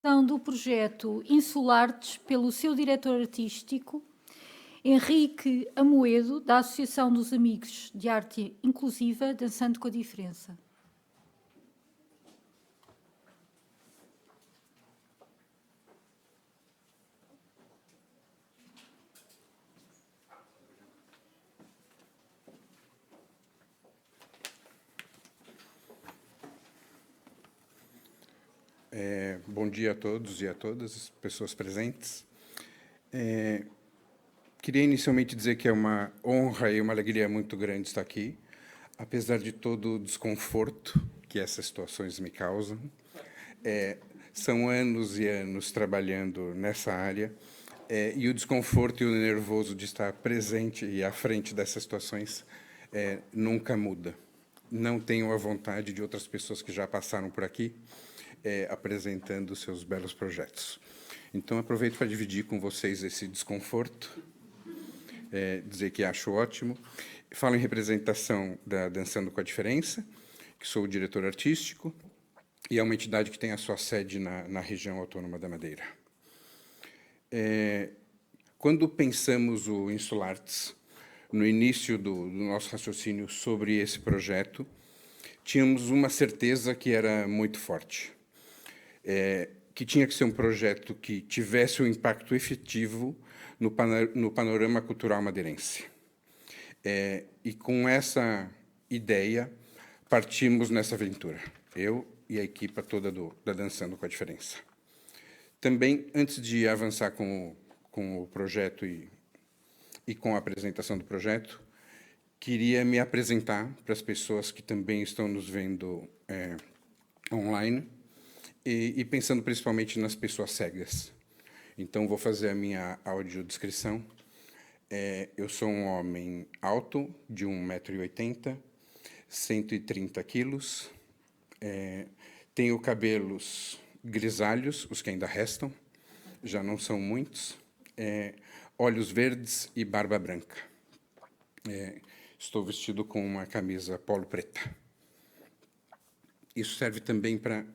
Do projeto Insulartes pelo seu diretor artístico, Henrique Amoedo, da Associação dos Amigos de Arte Inclusiva, Dançando com a Diferença. Bom dia a todos e a todas as pessoas presentes. Queria inicialmente dizer que é uma honra e uma alegria muito grande estar aqui, apesar de todo o desconforto que essas situações me causam. São anos e anos trabalhando nessa área, e o desconforto e o nervoso de estar presente e à frente dessas situações nunca muda. Não tenho a vontade de outras pessoas que já passaram por aqui, apresentando seus belos projetos. Então, aproveito para dividir com vocês esse desconforto, dizer que acho ótimo. Falo em representação da Dançando com a Diferença, que sou o diretor artístico, e é uma entidade que tem a sua sede na região autônoma da Madeira. Quando pensamos o Insulartes, no início do nosso raciocínio sobre esse projeto, tínhamos uma certeza que era muito forte. Que tinha que ser um projeto que tivesse um impacto efetivo no panorama cultural madeirense. E com essa ideia, partimos nessa aventura, eu e a equipa toda da Dançando com a Diferença. Também, antes de avançar com o projeto e com a apresentação do projeto, queria me apresentar para as pessoas que também estão nos vendo online, e pensando principalmente nas pessoas cegas. Então, vou fazer a minha audiodescrição. Eu sou um homem alto, de 1,80 m, 130 quilos. Tenho cabelos grisalhos, os que ainda restam, já não são muitos. Olhos verdes e barba branca. Estou vestido com uma camisa polo preta. Isso serve também para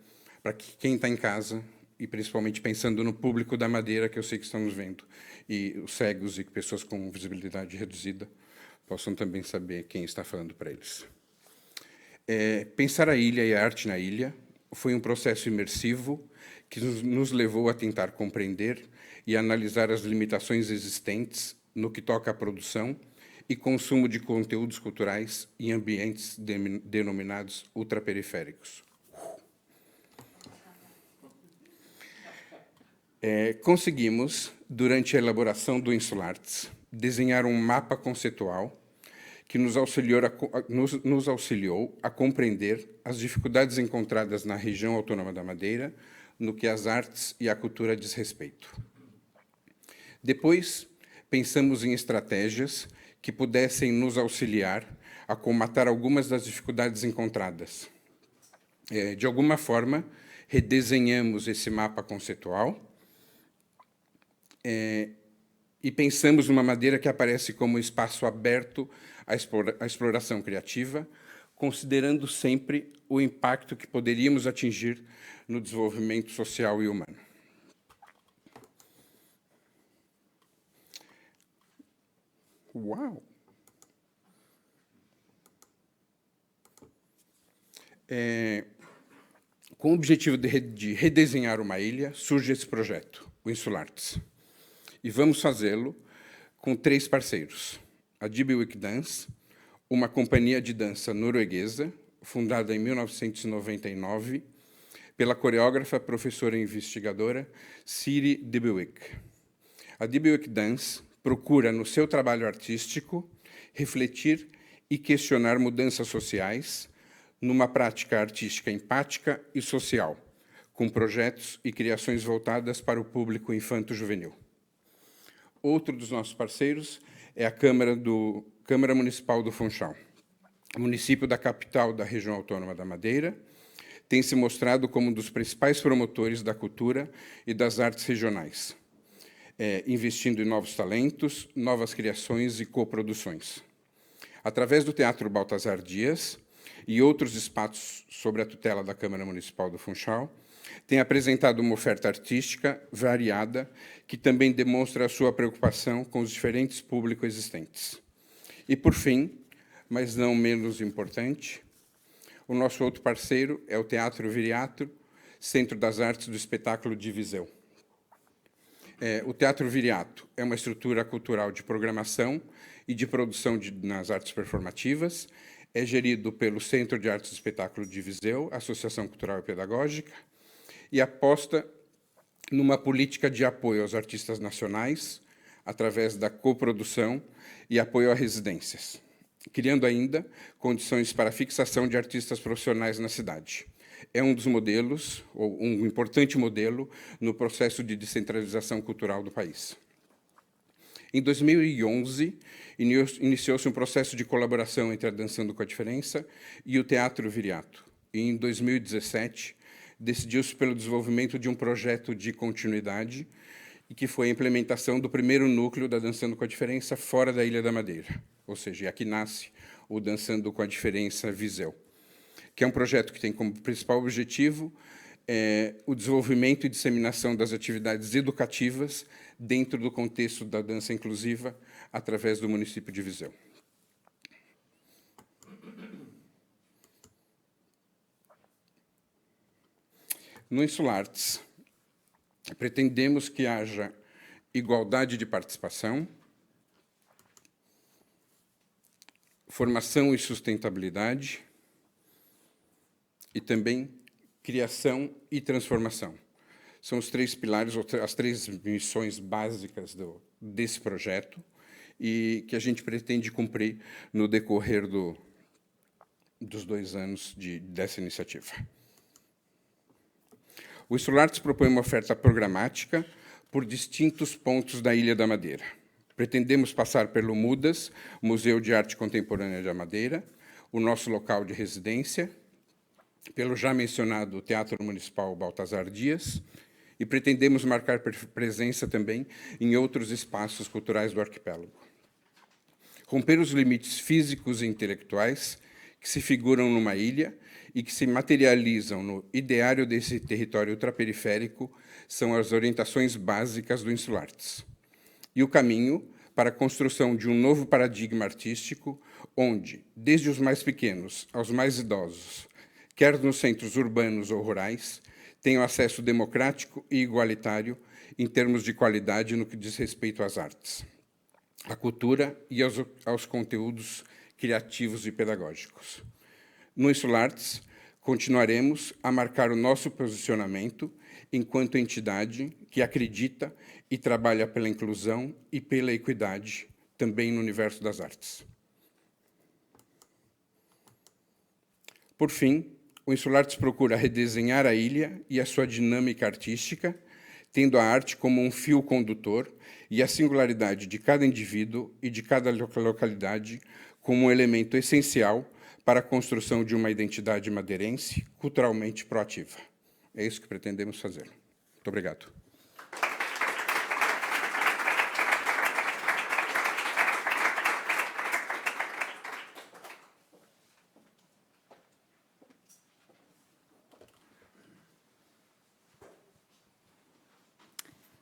que quem está em casa, e principalmente pensando no público da Madeira, que eu sei que estão nos vendo, e os cegos e pessoas com visibilidade reduzida, possam também saber quem está falando para eles. Pensar a ilha e a arte na ilha foi um processo imersivo que nos levou a tentar compreender e analisar as limitações existentes no que toca à produção e consumo de conteúdos culturais em ambientes denominados ultraperiféricos. Conseguimos, durante a elaboração do Insulartes, desenhar um mapa conceitual que nos auxiliou a compreender as dificuldades encontradas na região autônoma da Madeira no que às artes e à cultura diz respeito. Depois, pensamos em estratégias que pudessem nos auxiliar a colmatar algumas das dificuldades encontradas. De alguma forma, redesenhamos esse mapa conceitual, e pensamos numa Madeira que aparece como espaço aberto à exploração criativa, considerando sempre o impacto que poderíamos atingir no desenvolvimento social e humano. Uau! Com o objetivo de redesenhar uma ilha, surge esse projeto, o Insulartes. E vamos fazê-lo com 3 parceiros. A Dybbuk Dans, uma companhia de dança norueguesa, fundada em 1999, pela coreógrafa, professora e investigadora Siri Dybbuk. A Dybbuk Dans procura, no seu trabalho artístico, refletir e questionar mudanças sociais numa prática artística empática e social, com projetos e criações voltadas para o público infanto-juvenil. Outro dos nossos parceiros é a Câmara Municipal do Funchal. O município da capital da região autônoma da Madeira tem se mostrado como um dos principais promotores da cultura e das artes regionais, investindo em novos talentos, novas criações e coproduções. Através do Teatro Baltazar Dias e outros espaços sob a tutela da Câmara Municipal do Funchal, Tem apresentado uma oferta artística variada, que também demonstra a sua preocupação com os diferentes públicos existentes. E, por fim, mas não menos importante, o nosso outro parceiro é o Teatro Viriato, Centro das Artes do Espetáculo de Viseu. O Teatro Viriato é uma estrutura cultural de programação e de produção nas artes performativas. É gerido pelo Centro de Artes do Espetáculo de Viseu, Associação Cultural e Pedagógica, e aposta numa política de apoio aos artistas nacionais, através da coprodução e apoio a residências, criando ainda condições para a fixação de artistas profissionais na cidade. É um dos modelos, ou um importante modelo, no processo de descentralização cultural do país. Em 2011, iniciou-se um processo de colaboração entre a Dançando com a Diferença e o Teatro Viriato. E, em 2017, decidiu-se pelo desenvolvimento de um projeto de continuidade, e que foi a implementação do primeiro núcleo da Dançando com a Diferença fora da Ilha da Madeira, ou seja, aqui nasce o Dançando com a Diferença Viseu, que é um projeto que tem como principal objetivo o desenvolvimento e disseminação das atividades educativas dentro do contexto da dança inclusiva, através do município de Viseu. No Insulartes, pretendemos que haja igualdade de participação, formação e sustentabilidade, e também criação e transformação. São os três pilares, as três missões básicas desse projeto, e que a gente pretende cumprir no decorrer dos 2 anos dessa iniciativa. O Insulartes propõe uma oferta programática por distintos pontos da Ilha da Madeira. Pretendemos passar pelo MUDAS, Museu de Arte Contemporânea da Madeira, o nosso local de residência, pelo já mencionado Teatro Municipal Baltazar Dias, e pretendemos marcar presença também em outros espaços culturais do arquipélago. Romper os limites físicos e intelectuais que se figuram numa ilha e que se materializam no ideário desse território ultraperiférico são as orientações básicas do Insulartes. E o caminho para a construção de um novo paradigma artístico, onde, desde os mais pequenos aos mais idosos, quer nos centros urbanos ou rurais, tenham acesso democrático e igualitário em termos de qualidade no que diz respeito às artes, à cultura e aos conteúdos criativos e pedagógicos. No Insulartes, continuaremos a marcar o nosso posicionamento enquanto entidade que acredita e trabalha pela inclusão e pela equidade, também no universo das artes. Por fim, o Insulartes procura redesenhar a ilha e a sua dinâmica artística, tendo a arte como um fio condutor e a singularidade de cada indivíduo e de cada localidade como um elemento essencial para a construção de uma identidade madeirense culturalmente proativa. É isso que pretendemos fazer. Muito obrigado.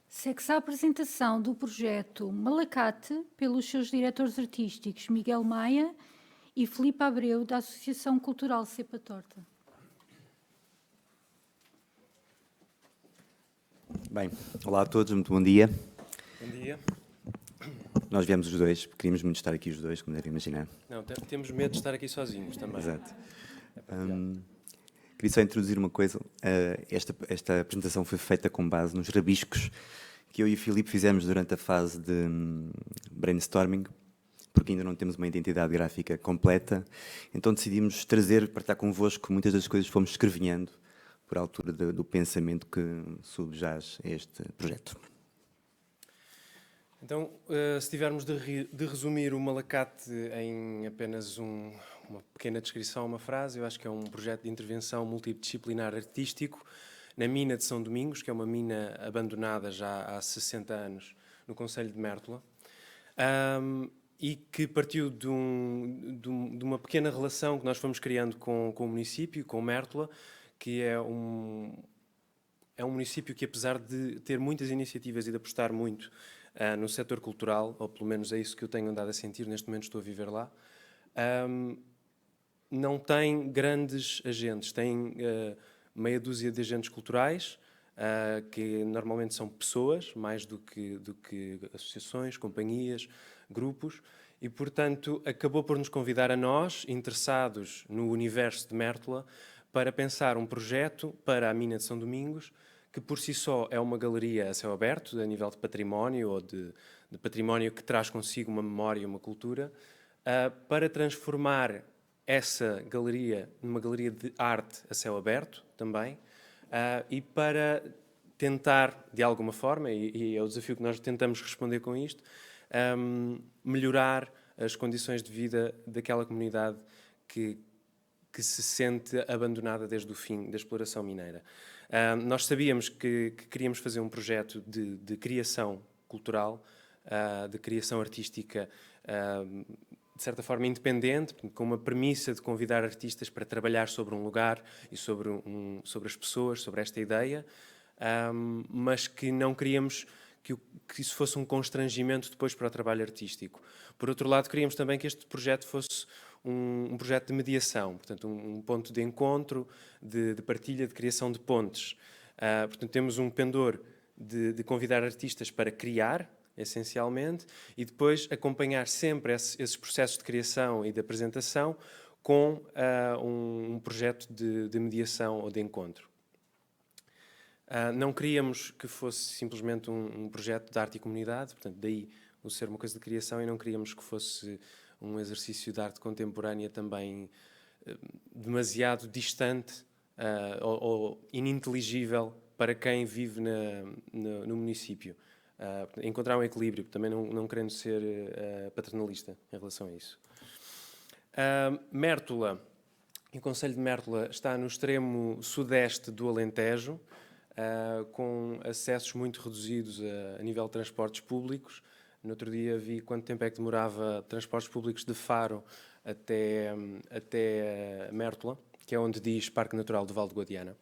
Segue-se a apresentação do projeto Malacate pelos seus diretores artísticos Miguel Maia e Filipe Abreu, da Associação Cultural Cepa Torta. Bem, olá a todos, muito bom dia. Bom dia. Nós viemos os dois, queríamos muito estar aqui os dois, como devem imaginar. Não, temos medo de estar aqui sozinhos também. Exato. Queria só introduzir uma coisa. Esta apresentação foi feita com base nos rabiscos que eu e o Filipe fizemos durante a fase de brainstorming, porque ainda não temos uma identidade gráfica completa. Então decidimos partilhar convosco muitas das coisas que fomos escrevinhando por altura do pensamento que subjaz a este projeto. Então, se tivermos de resumir o Malacate em apenas uma pequena descrição, uma frase, eu acho que é um projeto de intervenção multidisciplinar artístico na mina de São Domingos, que é uma mina abandonada já há 60 anos no concelho de Mértola, e que partiu de uma pequena relação que nós fomos criando com o município, com Mértola, que é é um município que, apesar de ter muitas iniciativas e de apostar muito no setor cultural, ou pelo menos é isso que eu tenho andado a sentir, neste momento estou a viver lá, não tem grandes agentes, tem meia dúzia de agentes culturais, que normalmente são pessoas, mais do que associações, companhias, grupos, e, portanto, acabou por nos convidar a nós, interessados no universo de Mértola, para pensar um projeto para a Mina de São Domingos, que por si só é uma galeria a céu aberto, a nível de património, ou de património que traz consigo uma memória e uma cultura, para transformar essa galeria numa galeria de arte a céu aberto também, e para tentar, de alguma forma, e é o desafio que nós tentamos responder com isto, melhorar as condições de vida daquela comunidade que se sente abandonada desde o fim da exploração mineira. Nós sabíamos que queríamos fazer um projeto de criação cultural, de criação artística, de certa forma independente, com uma premissa de convidar artistas para trabalhar sobre um lugar e sobre as pessoas, sobre esta ideia, mas que não queríamos que isso fosse um constrangimento depois para o trabalho artístico. Por outro lado, queríamos também que este projeto fosse um projeto de mediação, portanto, um ponto de encontro, de partilha, de criação de pontes. Portanto, temos um pendor de convidar artistas para criar, essencialmente, e depois acompanhar sempre esses processos de criação e de apresentação com um projeto de mediação ou de encontro. Não queríamos que fosse simplesmente um projeto de arte e comunidade, portanto, daí o ser uma coisa de criação, e não queríamos que fosse um exercício de arte contemporânea também demasiado distante ou ininteligível para quem vive no município. Encontrar um equilíbrio, também não querendo ser paternalista em relação a isso. Mértola, o concelho de Mértola está no extremo sudeste do Alentejo, com acessos muito reduzidos a nível de transportes públicos. No outro dia vi quanto tempo é que demorava transportes públicos de Faro até Mértola, que é onde diz Parque Natural do Val de Guadiana,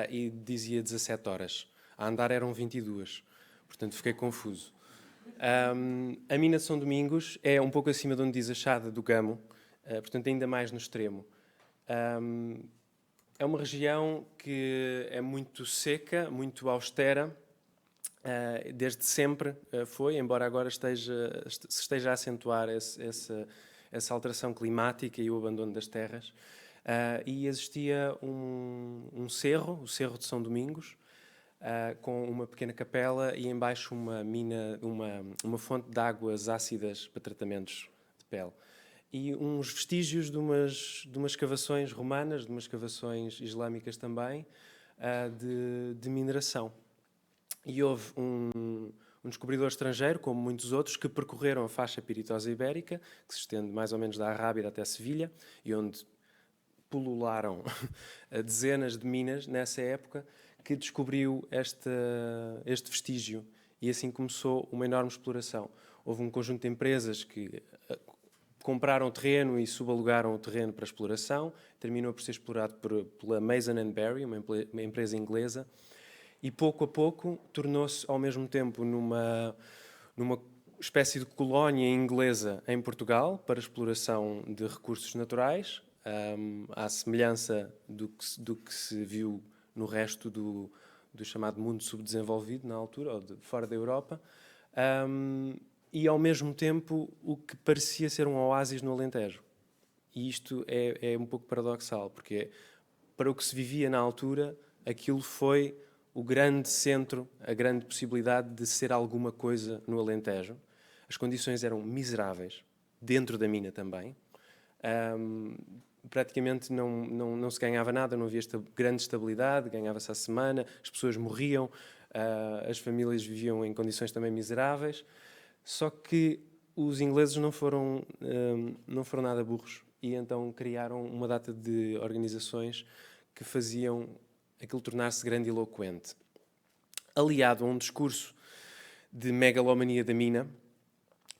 e dizia 17 horas. A andar eram 22, portanto fiquei confuso. A Mina de São Domingos é um pouco acima de onde diz a Chada do Gamo, portanto ainda mais no extremo. É uma região que é muito seca, muito austera, desde sempre foi, embora agora se esteja a acentuar essa alteração climática e o abandono das terras. E existia um cerro, o Cerro de São Domingos, com uma pequena capela e embaixo uma fonte de águas ácidas para tratamentos de pele. E uns vestígios de umas escavações romanas, de umas escavações islâmicas também, de mineração. E houve um descobridor estrangeiro, como muitos outros, que percorreram a faixa piritosa ibérica, que se estende mais ou menos da Arrábida até Sevilha, e onde pulularam dezenas de minas nessa época, que descobriu este vestígio. E assim começou uma enorme exploração. Houve um conjunto de empresas que compraram terreno e subalugaram o terreno para exploração. Terminou por ser explorado pela Mason & Berry, uma empresa inglesa, e pouco a pouco tornou-se ao mesmo tempo numa espécie de colónia inglesa em Portugal para exploração de recursos naturais, à semelhança do que se viu no resto do chamado mundo subdesenvolvido na altura, ou fora da Europa, e ao mesmo tempo o que parecia ser um oásis no Alentejo. E isto é um pouco paradoxal, porque para o que se vivia na altura, aquilo foi o grande centro, a grande possibilidade de ser alguma coisa no Alentejo. As condições eram miseráveis, dentro da mina também. Praticamente não se ganhava nada, não havia grande estabilidade, ganhava-se à semana, as pessoas morriam, as famílias viviam em condições também miseráveis. Só que os ingleses não foram nada burros, e então criaram uma data de organizações que faziam aquilo tornar-se grandiloquente. Aliado a um discurso de megalomania da mina,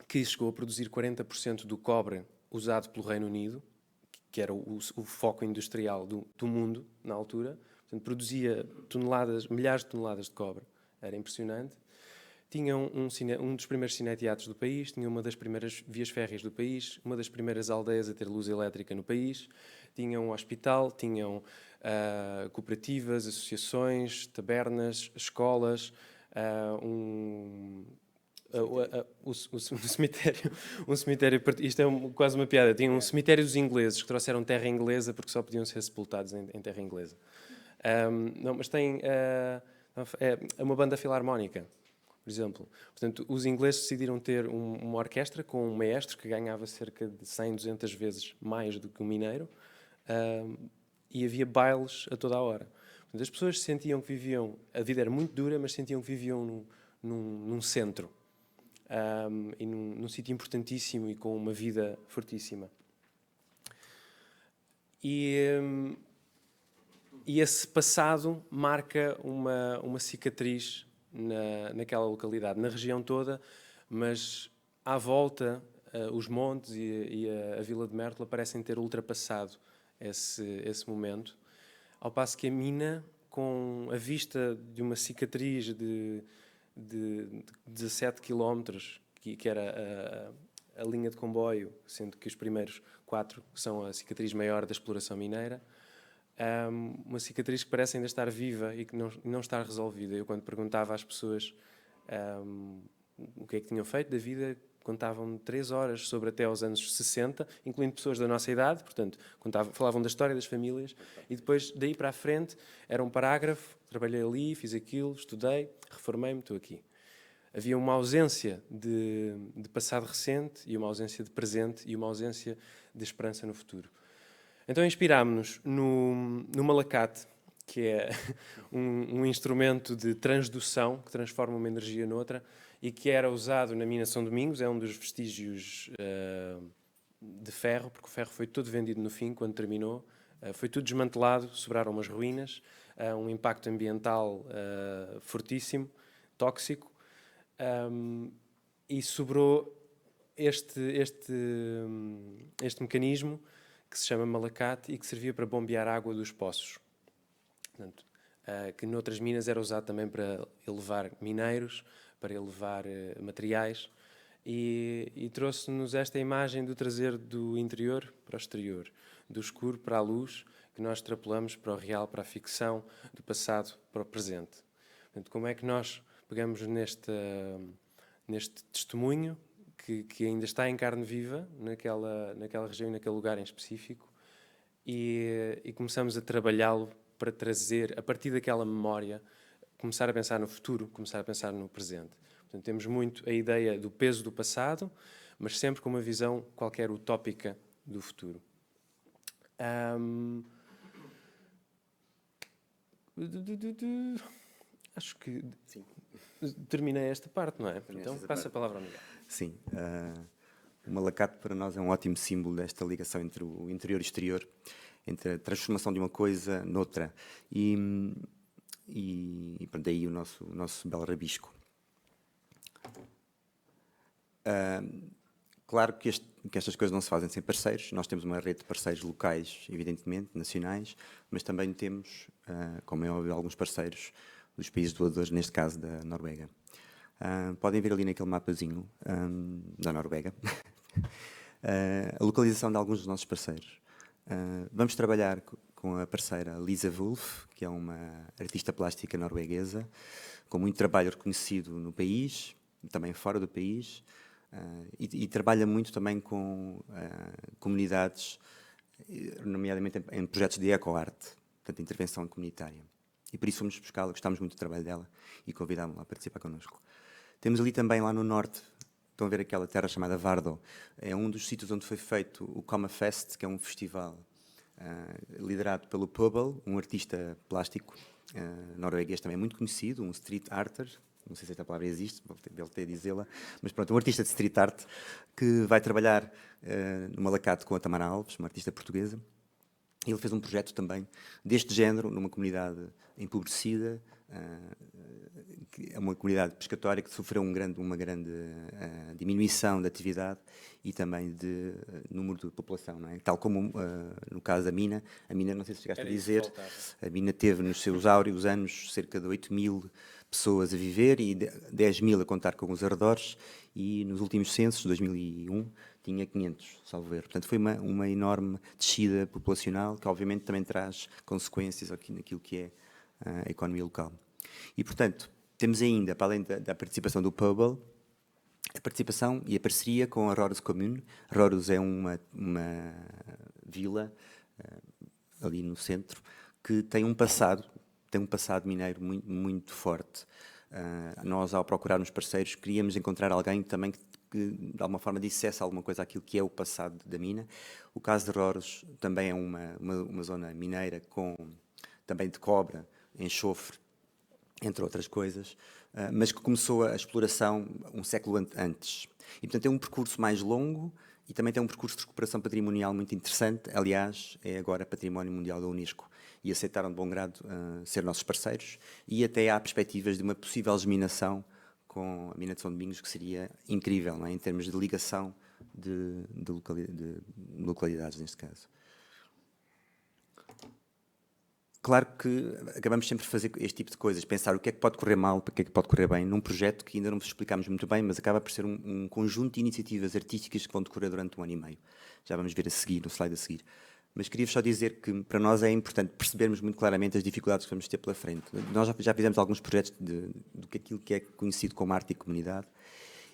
que chegou a produzir 40% do cobre usado pelo Reino Unido, que era o foco industrial do mundo na altura. Portanto, Portanto, produzia toneladas, milhares de toneladas de cobre. Era impressionante. Tinha um dos primeiros cineteatros do país, tinha uma das primeiras vias férreas do país, uma das primeiras aldeias a ter luz elétrica no país, tinha um hospital, tinham cooperativas, associações, tabernas, escolas, um cemitério, isto é quase uma piada, tinha um cemitério dos ingleses que trouxeram terra inglesa porque só podiam ser sepultados em terra inglesa. Não, mas tem uma banda filarmónica, por exemplo. Portanto, os ingleses decidiram ter uma orquestra com um maestro que ganhava cerca de 100, 200 vezes mais do que um mineiro, e havia bailes a toda a hora. Portanto, as pessoas sentiam que viviam, a vida era muito dura, mas sentiam que viviam num centro, e num sítio importantíssimo e com uma vida fortíssima. E esse passado marca uma cicatriz naquela localidade, na região toda, mas à volta, os montes e a Vila de Mértola parecem ter ultrapassado esse momento, ao passo que a mina, com a vista de uma cicatriz de 17 km, que era a linha de comboio, sendo que os primeiros 4 são a cicatriz maior da exploração mineira, uma cicatriz que parece ainda estar viva e que não está resolvida. Eu, quando perguntava às pessoas o que é que tinham feito da vida, contavam 3 horas sobre até aos anos 60, incluindo pessoas da nossa idade, portanto, falavam da história das famílias, e depois, daí para a frente, era um parágrafo, trabalhei ali, fiz aquilo, estudei, reformei-me, estou aqui. Havia uma ausência de passado recente e uma ausência de presente e uma ausência de esperança no futuro. Então inspirámos-nos no malacate, que é um instrumento de transdução que transforma uma energia noutra e que era usado na mina São Domingos, é um dos vestígios de ferro, porque o ferro foi todo vendido no fim, quando terminou, foi tudo desmantelado, sobraram umas ruínas, um impacto ambiental fortíssimo, tóxico, e sobrou este mecanismo que se chama malacate e que servia para bombear água dos poços. Portanto, que noutras minas era usado também para elevar mineiros, para elevar materiais, e trouxe-nos esta imagem do trazer do interior para o exterior, do escuro para a luz, que nós extrapolamos para o real, para a ficção, do passado para o presente. Portanto, como é que nós pegamos neste testemunho que ainda está em carne viva naquela região e naquele lugar em específico, e começamos a trabalhá-lo para trazer, a partir daquela memória, começar a pensar no futuro, começar a pensar no presente. Portanto, temos muito a ideia do peso do passado, mas sempre com uma visão qualquer utópica do futuro. Acho que sim. Terminei esta parte, não é? Então, passo a palavra ao Miguel. Sim. O malacate para nós é um ótimo símbolo desta ligação entre o interior e o exterior, entre a transformação de uma coisa noutra. E daí o nosso belo rabisco. Claro que estas coisas não se fazem sem parceiros. Nós temos uma rede de parceiros locais, evidentemente, nacionais, mas também temos, como é óbvio, alguns parceiros dos países doadores, neste caso da Noruega. Podem ver ali naquele mapazinho da Noruega a localização de alguns dos nossos parceiros. Vamos trabalhar com a parceira Lisa Wolf, que é uma artista plástica norueguesa, com muito trabalho reconhecido no país, também fora do país, e trabalha muito também com comunidades, nomeadamente em projetos de ecoarte, portanto, intervenção comunitária. E por isso fomos buscá-la, gostámos muito do trabalho dela e convidámos-la a participar connosco. Temos ali também, lá no norte, estão a ver aquela terra chamada Vardø, é um dos sítios onde foi feito o Coma Fest, que é um festival liderado pelo Pøbel, um artista plástico norueguês também muito conhecido, um street arter, não sei se esta palavra existe, vou ter a dizê-la, mas pronto, um artista de street art que vai trabalhar no malacate com a Tamara Alves, uma artista portuguesa, Ele fez um projeto também deste género, numa comunidade empobrecida, que é uma comunidade pescatória que sofreu uma grande diminuição da atividade e também de número de população, não é? Tal como no caso da mina. A mina, não sei se chegaste a dizer, a mina teve nos seus áureos anos cerca de 8.000 pessoas a viver e 10.000 a contar com os arredores, e nos últimos censos, 2001, tinha 500, salvo erro. Portanto, foi uma enorme descida populacional, que obviamente também traz consequências aqui naquilo que é a economia local. E, portanto, temos ainda, para além da participação do Pubble, a participação e a parceria com a Rores Commune. Rores é uma vila ali no centro que tem um passado mineiro muito, muito forte. Nós, ao procurarmos parceiros, queríamos encontrar alguém também que de alguma forma dissesse alguma coisa àquilo que é o passado da mina. O caso de Rores também é uma zona mineira também de cobre, enxofre, entre outras coisas, mas que começou a exploração um século antes. E, portanto, tem um percurso mais longo e também tem um percurso de recuperação patrimonial muito interessante. Aliás, é agora Património Mundial da Unesco e aceitaram de bom grado ser nossos parceiros, e até há perspectivas de uma possível geminação com a mina de São Domingos, que seria incrível, não é? Em termos de ligação de localidades, neste caso. Claro que acabamos sempre de fazer este tipo de coisas, pensar o que é que pode correr mal, o que é que pode correr bem, num projeto que ainda não vos explicámos muito bem, mas acaba por ser um conjunto de iniciativas artísticas que vão decorrer durante 1 ano e meio. Já vamos ver a seguir, no slide a seguir. Mas queria-vos só dizer que para nós é importante percebermos muito claramente as dificuldades que vamos ter pela frente. Nós já fizemos alguns projetos do que aquilo que é conhecido como arte e comunidade,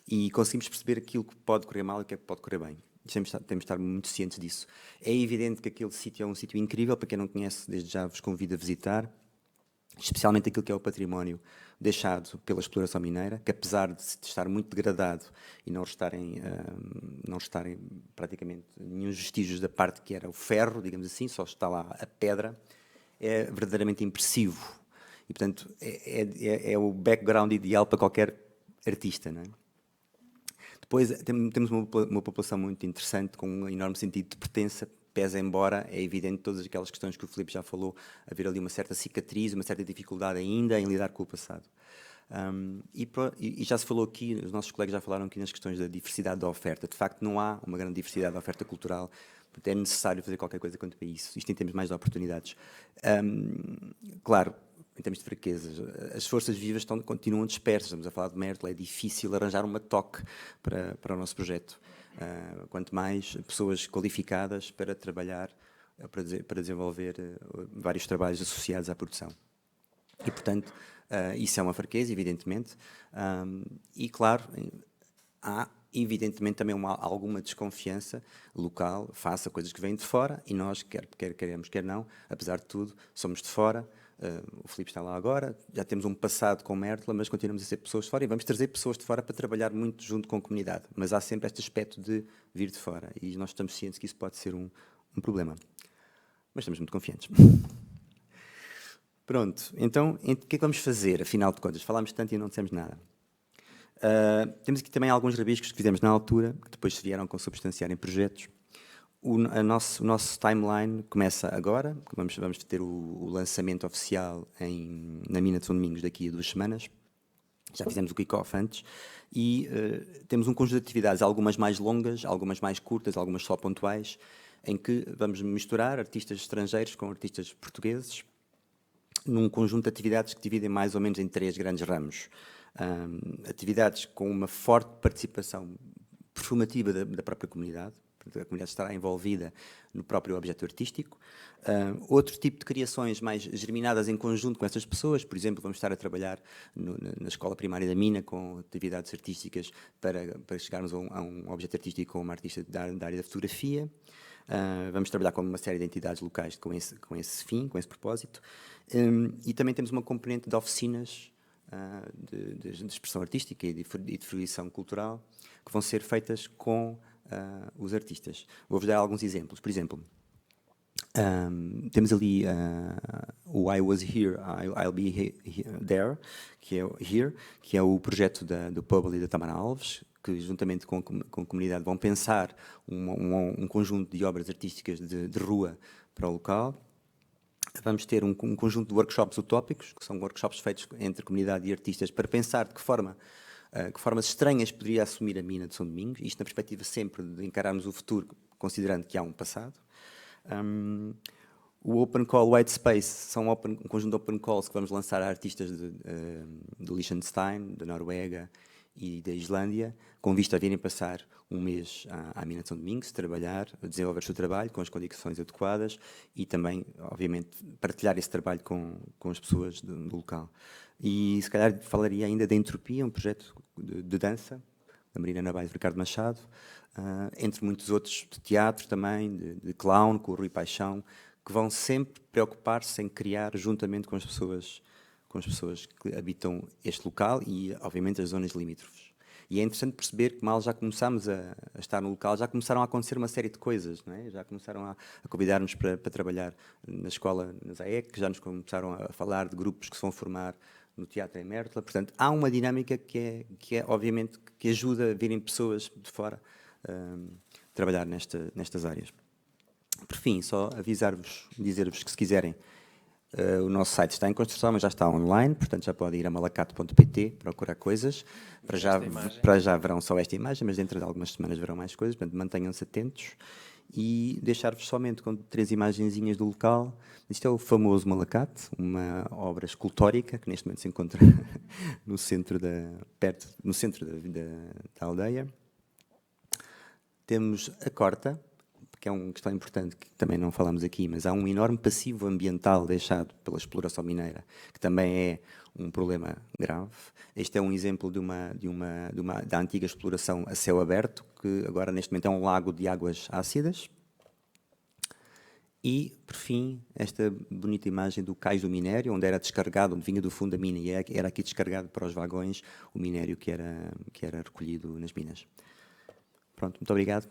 e conseguimos perceber aquilo que pode correr mal e o que é que pode correr bem. Temos de estar muito cientes disso. É evidente que aquele sítio é um sítio incrível. Para quem não conhece, desde já vos convido a visitar, especialmente aquilo que é o património deixado pela exploração mineira, que apesar de estar muito degradado e não restarem praticamente nenhum vestígios da parte que era o ferro, digamos assim, só está lá a pedra, é verdadeiramente impressivo. E, portanto, é o background ideal para qualquer artista, não é? Depois temos uma população muito interessante, com um enorme sentido de pertença, pese embora é evidente todas aquelas questões que o Filipe já falou, haver ali uma certa cicatriz, uma certa dificuldade ainda em lidar com o passado. E já se falou aqui, os nossos colegas já falaram aqui nas questões da diversidade da oferta. De facto, não há uma grande diversidade da oferta cultural, portanto é necessário fazer qualquer coisa quanto a isso. Isto em termos mais de oportunidades. Claro, em termos de fraquezas, as forças vivas continuam dispersas. Estamos a falar de Mértola, é difícil arranjar uma toque para o nosso projeto. Quanto mais pessoas qualificadas para trabalhar, para desenvolver vários trabalhos associados à produção. E, portanto, isso é uma fraqueza, evidentemente. E, claro, há evidentemente também alguma desconfiança local face a coisas que vêm de fora, e nós, quer queremos, quer não, apesar de tudo, somos de fora. O Filipe está lá agora, já temos um passado com Mértola, mas continuamos a ser pessoas de fora e vamos trazer pessoas de fora para trabalhar muito junto com a comunidade. Mas há sempre este aspecto de vir de fora e nós estamos cientes que isso pode ser um problema. Mas estamos muito confiantes. Pronto, então o que é que vamos fazer, afinal de contas? Falámos tanto e não dissemos nada. Temos aqui também alguns rabiscos que fizemos na altura, que depois se vieram consubstanciar em projetos. O nosso timeline começa agora, vamos ter o lançamento oficial na mina de São Domingos daqui a 2 semanas. Já fizemos o kick-off antes e temos um conjunto de atividades, algumas mais longas, algumas mais curtas, algumas só pontuais, em que vamos misturar artistas estrangeiros com artistas portugueses num conjunto de atividades que dividem mais ou menos em 3 grandes ramos. Atividades com uma forte participação performativa da própria comunidade, a comunidade estará envolvida no próprio objeto artístico. Outro tipo de criações mais germinadas em conjunto com essas pessoas, por exemplo, vamos estar a trabalhar na escola primária da mina com atividades artísticas para chegarmos a um objeto artístico com uma artista da área da fotografia. Vamos trabalhar com uma série de entidades locais com esse fim, com esse propósito. E também temos uma componente de oficinas de expressão artística e de fruição cultural que vão ser feitas com os artistas. Vou-vos dar alguns exemplos. Por exemplo, Temos ali o I Was Here, I'll Be There, que é Here, que é o projeto do Pubble e da Tamara Alves, que juntamente com a comunidade vão pensar um conjunto de obras artísticas de rua para o local. Vamos ter um conjunto de workshops utópicos, que são workshops feitos entre comunidade e artistas, para pensar de que formas estranhas poderia assumir a mina de São Domingos, isto na perspectiva sempre de encararmos o futuro, considerando que há um passado. O Open Call White Space são um conjunto de open calls que vamos lançar a artistas do Liechtenstein, da Noruega e da Islândia, com vista a virem passar um mês à mina de São Domingos, trabalhar, desenvolver o seu trabalho com as condições adequadas e também, obviamente, partilhar esse trabalho com as pessoas do local. E se calhar falaria ainda da Entropia, um projeto de dança, da Marina Navalho e do Ricardo Machado, entre muitos outros, de teatro também, de clown, com o Rui Paixão, que vão sempre preocupar-se em criar juntamente com as pessoas que habitam este local e, obviamente, as zonas limítrofes. E é interessante perceber que mal já começámos a estar no local, já começaram a acontecer uma série de coisas, não é? Já começaram a convidar-nos para trabalhar na escola, na ZAEC, já nos começaram a falar de grupos que se vão formar no teatro em Mértola. Portanto, há uma dinâmica que é obviamente, que ajuda a virem pessoas de fora trabalhar nestas áreas. Por fim, só avisar-vos, dizer-vos que se quiserem, o nosso site está em construção, mas já está online, portanto já pode ir a malacato.pt, procurar coisas. Para já verão só esta imagem, mas dentro de algumas semanas verão mais coisas, portanto mantenham-se atentos. E deixar-vos somente com 3 imagenzinhas do local. Isto é o famoso Malacate, uma obra escultórica que neste momento se encontra no centro da aldeia. Temos a Corta, que é uma questão importante que também não falamos aqui, mas há um enorme passivo ambiental deixado pela exploração mineira, que também é um problema grave. Este é um exemplo da antiga exploração a céu aberto, que agora neste momento é um lago de águas ácidas. E, por fim, esta bonita imagem do cais do minério, onde era descarregado, onde vinha do fundo da mina, e era aqui descarregado para os vagões o minério que era recolhido nas minas. Pronto, muito obrigado.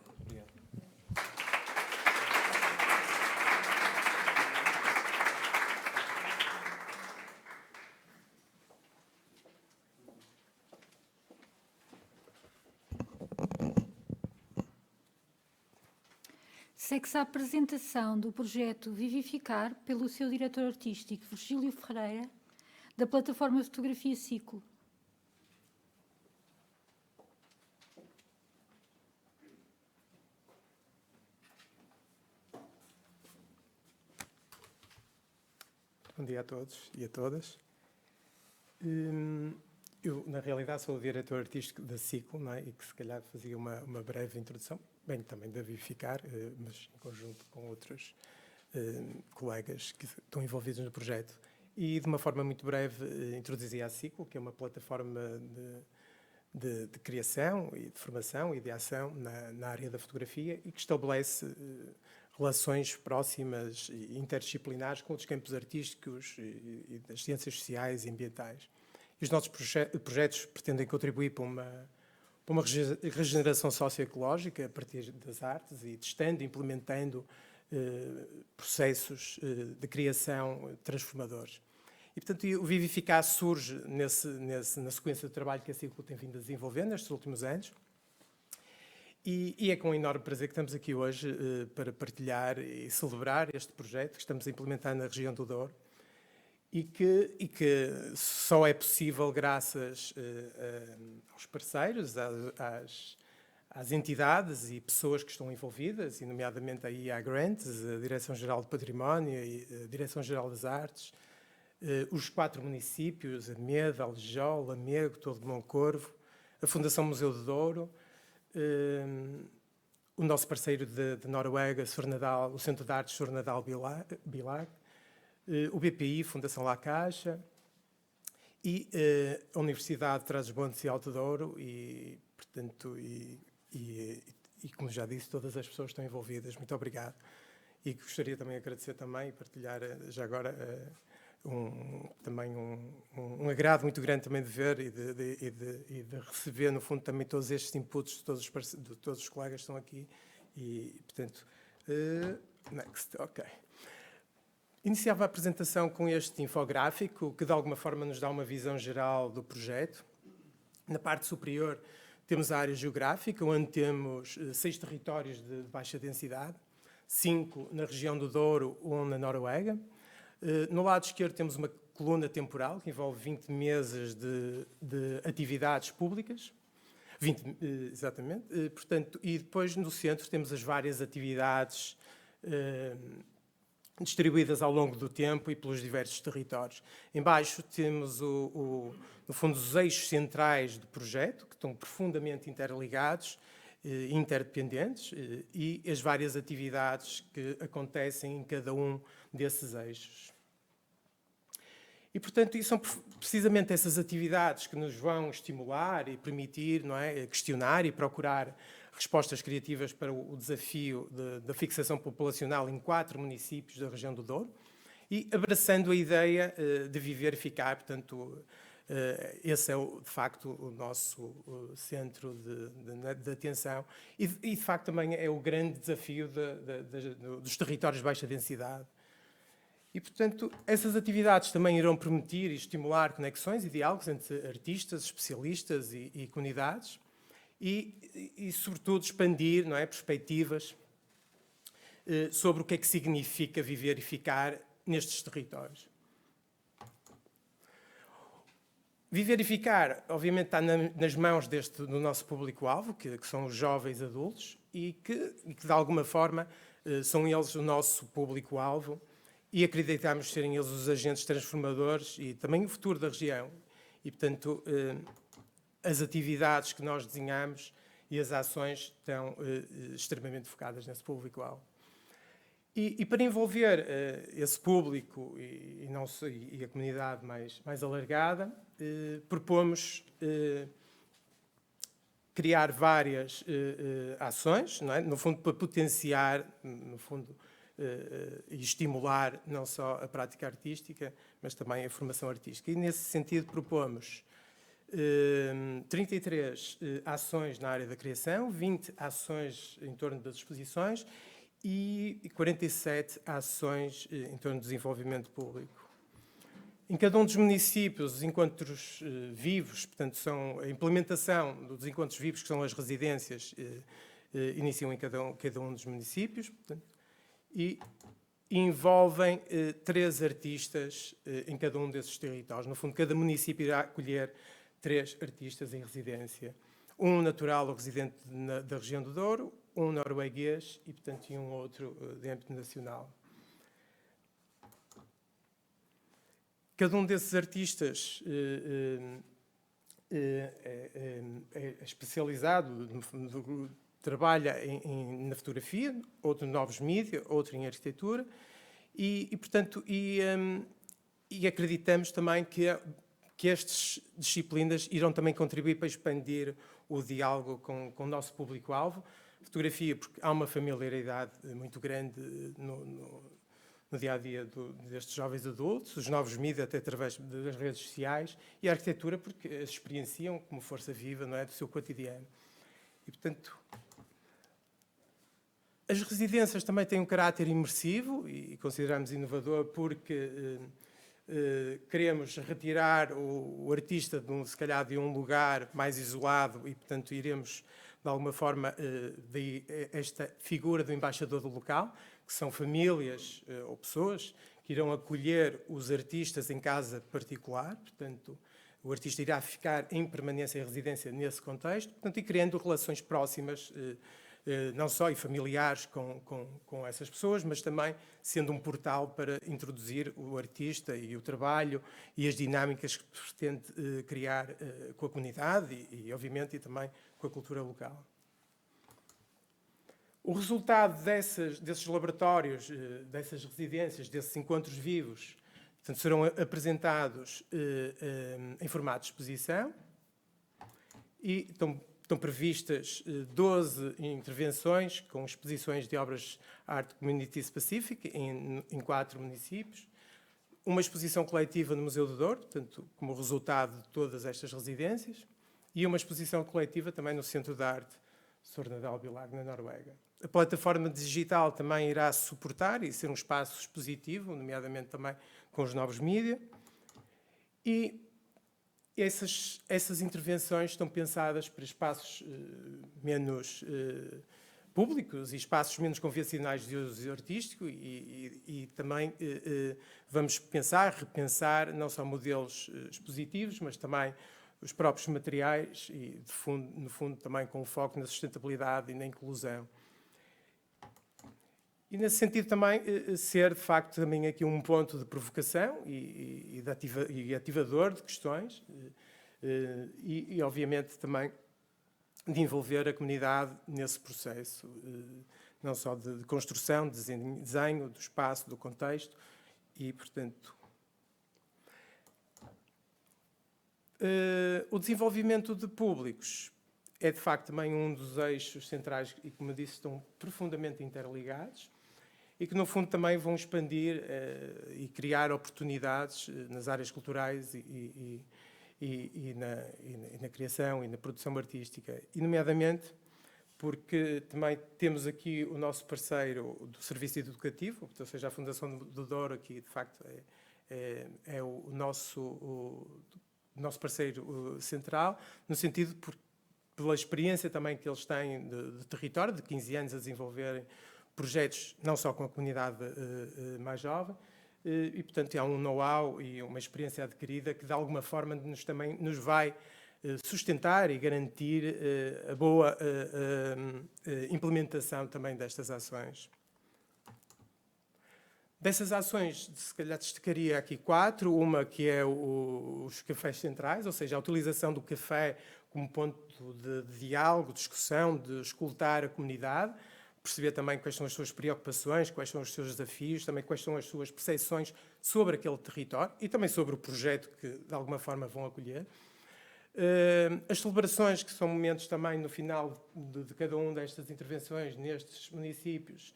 Segue-se a apresentação do projeto Vivificar pelo seu diretor artístico, Virgílio Ferreira, da plataforma Fotografia Ciclo. Bom dia a todos e a todas. Eu, na realidade, sou o diretor artístico da Ciclo, não é? E que se calhar fazia uma breve introdução, bem também da Vivificar, mas em conjunto com outros colegas que estão envolvidos no projeto. E, de uma forma muito breve, introduzia a Ciclo, que é uma plataforma de criação e de formação e de ação na área da fotografia e que estabelece relações próximas e interdisciplinares com outros campos artísticos e das ciências sociais e ambientais. E os nossos projetos pretendem contribuir para uma regeneração socioecológica a partir das artes e testando, implementando processos de criação transformadores. E, portanto, o Vivificar surge na sequência do trabalho que a Ciclo tem vindo a desenvolver nestes últimos anos. E é com enorme prazer que estamos aqui hoje para partilhar e celebrar este projeto que estamos a implementar na região do Douro e que só é possível graças aos parceiros, às entidades e pessoas que estão envolvidas, e nomeadamente aí à Grants, a Direção-Geral do Património e a Direção-Geral das Artes, os 4 municípios, Ameda, Aljó, Lamego, Torre de Moncorvo, a Fundação Museu do Douro, o nosso parceiro de Noruega, o Centro de Artes Sornadal Bilag, o BPI, Fundação La Caixa, e a Universidade de Trás-os-Montes e Alto Douro, e, portanto, como já disse, todas as pessoas que estão envolvidas. Muito obrigado. E gostaria também de agradecer também e partilhar já agora também um agrado muito grande também de ver e de receber, no fundo, também todos estes inputs de todos os colegas que estão aqui. E, portanto, next, ok. Iniciava a apresentação com este infográfico, que de alguma forma nos dá uma visão geral do projeto. Na parte superior temos a área geográfica, onde temos 6 territórios de baixa densidade, 5 na região do Douro, 1 na Noruega. No lado esquerdo temos uma coluna temporal, que envolve 20 meses de atividades públicas. 20, exatamente. Portanto, e depois no centro temos as várias atividades distribuídas ao longo do tempo e pelos diversos territórios. Embaixo temos, no fundo, os eixos centrais do projeto, que estão profundamente interligados, interdependentes, e as várias atividades que acontecem em cada um desses eixos. E, portanto, e são precisamente essas atividades que nos vão estimular e permitir, não é, questionar e procurar respostas criativas para o desafio da fixação populacional em 4 municípios da região do Douro e abraçando a ideia de viver e ficar. Portanto, esse é, de facto, o nosso centro de atenção e, de facto, também é o grande desafio dos territórios de baixa densidade. E, portanto, essas atividades também irão permitir e estimular conexões e diálogos entre artistas, especialistas e comunidades e, sobretudo, expandir, não é, perspectivas sobre o que é que significa viver e ficar nestes territórios. Viver e ficar, obviamente, está nas mãos do nosso público-alvo, que são os jovens adultos, e que, de alguma forma, são eles o nosso público-alvo, e acreditamos serem eles os agentes transformadores e também o futuro da região. E, portanto, as atividades que nós desenhamos e as ações estão extremamente focadas nesse público-alvo. E para envolver esse público e a comunidade mais alargada, propomos criar várias ações, não é? No fundo, para potenciar, no fundo, e estimular não só a prática artística, mas também a formação artística. E, nesse sentido, propomos 33 ações na área da criação, 20 ações em torno das exposições e 47 ações em torno do desenvolvimento público. Em cada um dos municípios, os encontros vivos, portanto, são a implementação dos encontros vivos, que são as residências, iniciam em cada um dos municípios, portanto, e envolvem 3 artistas em cada um desses territórios. No fundo, cada município irá acolher 3 artistas em residência. Um natural ou residente da região do Douro, um norueguês e, portanto, um outro de âmbito nacional. Cada um desses artistas é especializado, no fundo, trabalha na fotografia, outro em novos mídias, outro em arquitetura, portanto, acreditamos também que estas disciplinas irão também contribuir para expandir o diálogo com o nosso público-alvo. Fotografia, porque há uma familiaridade muito grande no dia-a-dia destes jovens adultos, os novos mídias até através das redes sociais, e a arquitetura, porque as experienciam como força viva, não é, do seu cotidiano. E, portanto, as residências também têm um caráter imersivo e consideramos inovador porque queremos retirar o artista, se calhar, de um lugar mais isolado e, portanto, iremos, de alguma forma, esta figura do embaixador do local, que são famílias ou pessoas que irão acolher os artistas em casa particular, portanto, o artista irá ficar em permanência em residência nesse contexto, portanto, e criando relações próximas, não só e familiares com essas pessoas, mas também sendo um portal para introduzir o artista e o trabalho e as dinâmicas que pretende criar com a comunidade e, obviamente, e também com a cultura local. O resultado desses laboratórios, dessas residências, desses encontros vivos, portanto, serão apresentados em formato de exposição e estão previstas 12 intervenções com exposições de obras de arte community specific em 4 municípios, uma exposição coletiva no Museu do Douro, portanto, como resultado de todas estas residências, e uma exposição coletiva também no Centro de Arte Sornadal-Bilag, na Noruega. A plataforma digital também irá suportar e ser um espaço expositivo, nomeadamente também com os novos mídias. E essas intervenções estão pensadas para espaços menos públicos e espaços menos convencionais de uso artístico e também vamos repensar não só modelos expositivos, mas também os próprios materiais e, no fundo, também com foco na sustentabilidade e na inclusão. E, nesse sentido, também ser, de facto, também aqui um ponto de provocação e ativador de questões e, obviamente, também de envolver a comunidade nesse processo, não só de construção, de desenho, do espaço, do contexto e, portanto... O desenvolvimento de públicos é, de facto, também um dos eixos centrais e, como eu disse, estão profundamente interligados e que, no fundo, também vão expandir e criar oportunidades nas áreas culturais e na criação e na produção artística. E, nomeadamente, porque também temos aqui o nosso parceiro do Serviço Educativo, ou seja, a Fundação do Douro aqui, de facto, é o nosso parceiro central, no sentido pela experiência também que eles têm de território, de 15 anos a desenvolverem projetos não só com a comunidade mais jovem, e, portanto, há um know-how e uma experiência adquirida que, de alguma forma, também nos vai sustentar e garantir a boa implementação também destas ações. Dessas ações, se calhar destacaria aqui 4. Uma que é os cafés centrais, ou seja, a utilização do café como ponto de diálogo, de discussão, de escutar a comunidade, perceber também quais são as suas preocupações, quais são os seus desafios, também quais são as suas percepções sobre aquele território e também sobre o projeto que, de alguma forma, vão acolher. As celebrações, que são momentos também no final de cada uma destas intervenções nestes municípios,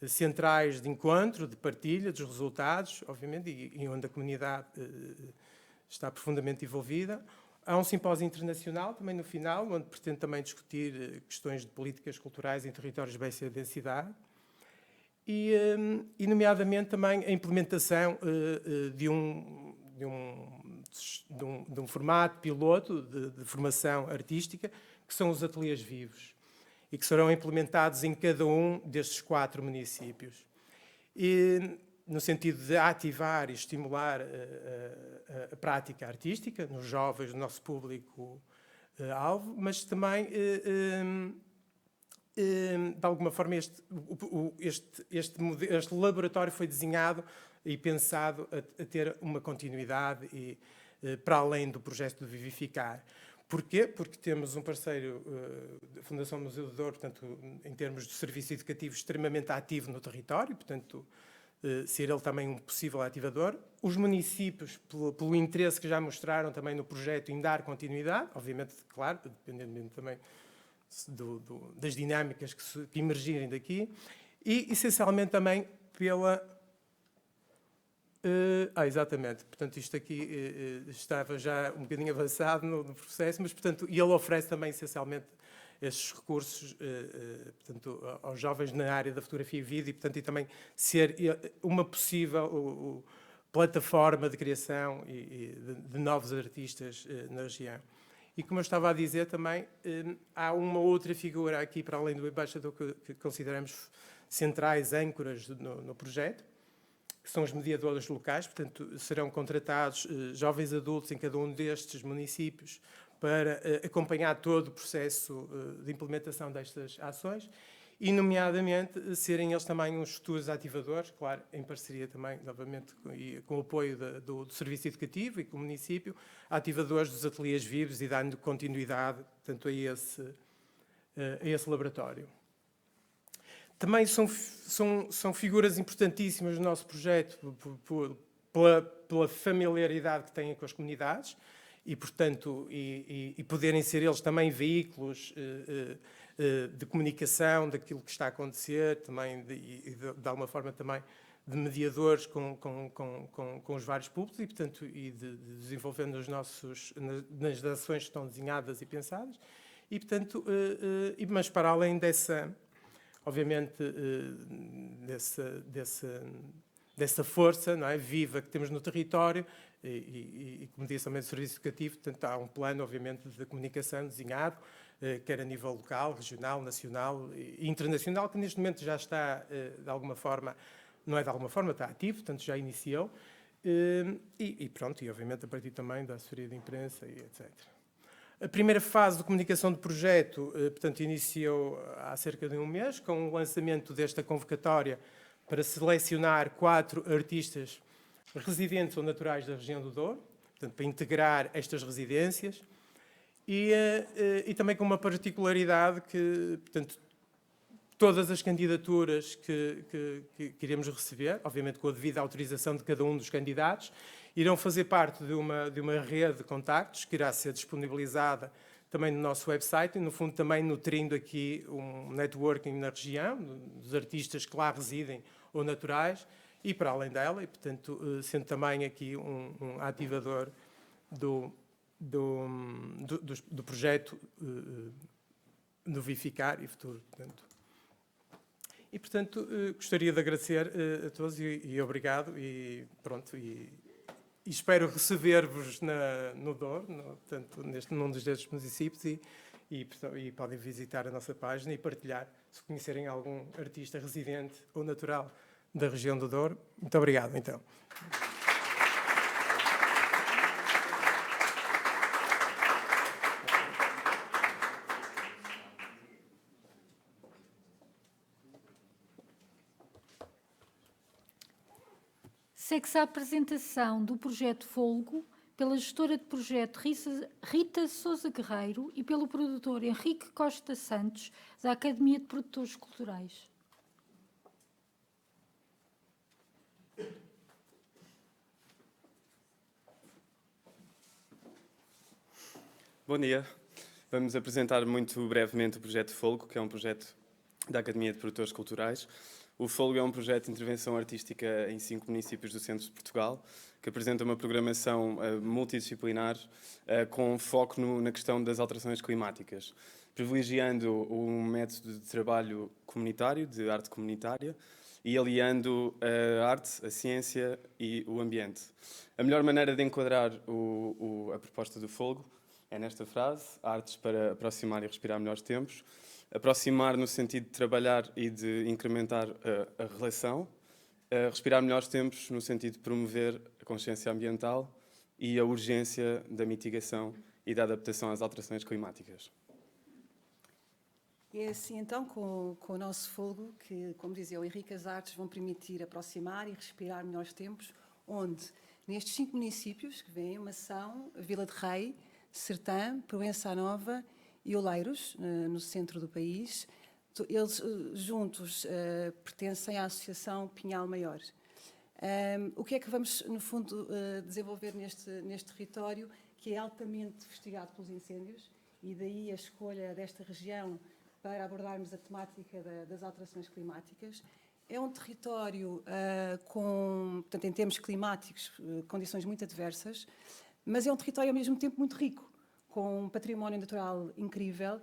centrais de encontro, de partilha dos resultados, obviamente, e onde a comunidade está profundamente envolvida. Há um simpósio internacional também no final, onde pretende também discutir questões de políticas culturais em territórios de baixa densidade e nomeadamente, também a implementação de um formato piloto de formação artística, que são os ateliês vivos, e que serão implementados em cada um destes 4 municípios. E, no sentido de ativar e estimular a prática artística nos jovens, no nosso público-alvo, mas também, de alguma forma, este laboratório foi desenhado e pensado a ter uma continuidade e, para além do projeto de Vivificar. Porquê? Porque temos um parceiro, a Fundação Museu do Douro, portanto, em termos de serviço educativo, extremamente ativo no território, portanto, ser ele também um possível ativador. Os municípios, pelo interesse que já mostraram também no projeto em dar continuidade, obviamente, claro, dependendo também das dinâmicas que emergirem daqui, e, essencialmente, também pela... exatamente. Portanto, isto aqui estava já um bocadinho avançado no processo, mas, portanto, e ele oferece também, essencialmente, estes recursos, portanto, aos jovens na área da fotografia e vídeo, e, portanto, e também ser uma possível plataforma de criação de novos artistas na região. E, como eu estava a dizer também, há uma outra figura aqui, para além do embaixador, que consideramos centrais, âncoras no projeto, que são os mediadores locais, portanto, serão contratados jovens adultos em cada um destes municípios para acompanhar todo o processo de implementação destas ações e, nomeadamente, serem eles também uns futuros ativadores, claro, em parceria também, novamente, com o apoio do Serviço Educativo e com o município, ativadores dos ateliês vivos e dando continuidade, portanto, a esse laboratório. Também são figuras importantíssimas do nosso projeto pela familiaridade que têm com as comunidades e, portanto, e poderem ser eles também veículos de comunicação daquilo que está a acontecer, também de alguma forma também de mediadores com os vários públicos e, portanto, e de desenvolvendo nas ações que estão desenhadas e pensadas. E, portanto, mas para além dessa, obviamente, dessa força, não é, viva que temos no território, e como disse também do Serviço Educativo, portanto, há um plano, obviamente, de comunicação desenhado, quer a nível local, regional, nacional e internacional, que neste momento já está, de alguma forma, não é de alguma forma, está ativo, portanto, já iniciou. Pronto, e obviamente a partir também da assessoria de imprensa e etc. A primeira fase de comunicação do projeto, portanto, iniciou há cerca de um mês, com o lançamento desta convocatória para selecionar 4 artistas residentes ou naturais da região do Douro, portanto, para integrar estas residências, e também com uma particularidade que, portanto, todas as candidaturas que iremos receber, obviamente com a devida autorização de cada um dos candidatos, irão fazer parte de uma rede de contactos que irá ser disponibilizada também no nosso website e, no fundo, também nutrindo aqui um networking na região, dos artistas que lá residem ou naturais, e para além dela, e, portanto, sendo também aqui um ativador do projeto do Vivificar e Futuro, portanto. E, portanto, gostaria de agradecer a todos e obrigado, e pronto, e espero receber-vos no Douro, portanto, num destes municípios, e podem visitar a nossa página e partilhar, se conhecerem algum artista residente ou natural da região do Douro. Muito obrigado, então. Segue-se a apresentação do projeto Folgo pela gestora de projeto Rita Sousa Guerreiro e pelo produtor Henrique Costa Santos, da Academia de Produtores Culturais. Bom dia. Vamos apresentar muito brevemente o projeto Folgo, que é um projeto da Academia de Produtores Culturais. O Folgo é um projeto de intervenção artística em 5 municípios do centro de Portugal, que apresenta uma programação multidisciplinar com foco na questão das alterações climáticas, privilegiando um método de trabalho comunitário, de arte comunitária, e aliando a arte, a ciência e o ambiente. A melhor maneira de enquadrar a proposta do Folgo é nesta frase: artes para aproximar e respirar melhores tempos. Aproximar no sentido de trabalhar e de incrementar a relação. Respirar melhores tempos no sentido de promover a consciência ambiental e a urgência da mitigação e da adaptação às alterações climáticas. É assim, então, com o nosso Folgo, que, como dizia o Henrique, as artes vão permitir aproximar e respirar melhores tempos, onde, nestes 5 municípios que vêm, Mação, Vila de Rei, Sertã, Proença Nova e Oleiros, no centro do país, eles juntos pertencem à Associação Pinhal Maior. O que é que vamos, no fundo, desenvolver neste território, que é altamente investigado pelos incêndios, e daí a escolha desta região para abordarmos a temática das alterações climáticas. É um território portanto, em termos climáticos, condições muito adversas, mas é um território ao mesmo tempo muito rico, com um património natural incrível,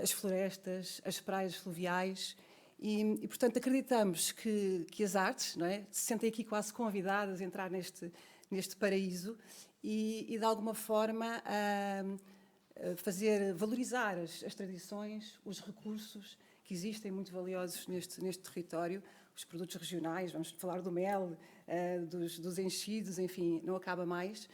as florestas, as praias fluviais, e portanto acreditamos que as artes, não é, se sentem aqui quase convidadas a entrar neste paraíso e de alguma forma valorizar as tradições, os recursos que existem muito valiosos neste território, os produtos regionais, vamos falar do mel, dos enchidos, enfim, não acaba mais.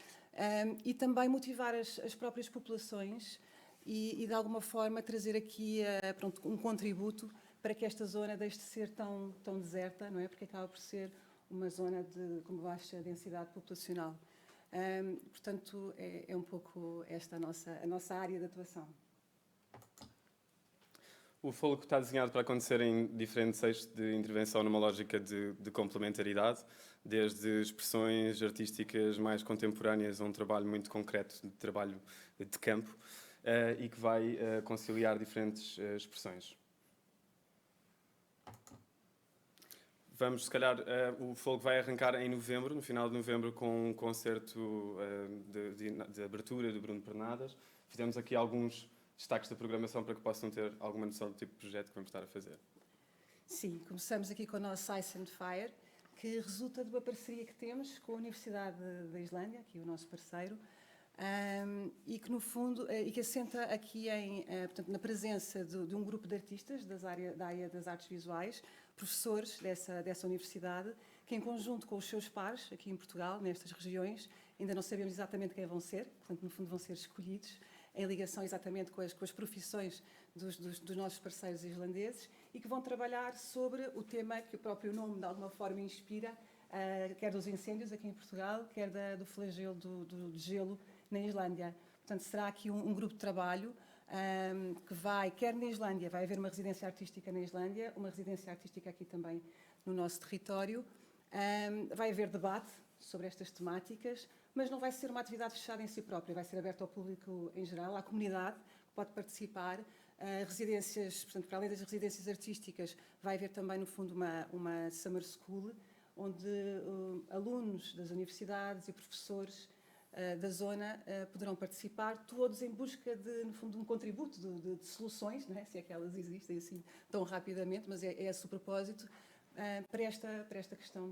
E também motivar as próprias populações e de alguma forma trazer aqui pronto, um contributo para que esta zona deixe de ser tão deserta, não é? Porque acaba por ser uma zona com baixa densidade populacional. Portanto, é um pouco esta a nossa área de atuação. O Folgo está desenhado para acontecer em diferentes eixos de intervenção numa lógica de complementaridade, desde expressões artísticas mais contemporâneas a um trabalho muito concreto de trabalho de campo e que vai conciliar diferentes expressões. Vamos, se calhar, o Folgo vai arrancar em novembro, no final de novembro, com um concerto de abertura do Bruno Pernadas. Fizemos aqui alguns destaques da programação para que possam ter alguma noção do tipo de projeto que vamos estar a fazer. Sim, começamos aqui com o nosso Ice and Fire, que resulta de uma parceria que temos com a Universidade da Islândia, aqui o nosso parceiro, e que no fundo e que assenta aqui portanto, na presença de um grupo de artistas da área das artes visuais, professores dessa universidade, que em conjunto com os seus pares aqui em Portugal, nestas regiões, ainda não sabemos exatamente quem vão ser, portanto no fundo vão ser escolhidos em ligação exatamente com as profissões dos nossos parceiros islandeses, e que vão trabalhar sobre o tema que o próprio nome de alguma forma inspira, quer dos incêndios aqui em Portugal, quer do flagelo do gelo na Islândia. Portanto, será aqui um grupo de trabalho que quer na Islândia, vai haver uma residência artística na Islândia, uma residência artística aqui também no nosso território. Vai haver debate sobre estas temáticas, mas não vai ser uma atividade fechada em si própria, vai ser aberta ao público em geral, à comunidade que pode participar. Residências, portanto, para além das residências artísticas, vai haver também, no fundo, uma summer school, onde alunos das universidades e professores da zona poderão participar, todos em busca de, no fundo, um contributo de soluções, não é? Se é que elas existem assim tão rapidamente, mas é esse o propósito, para esta questão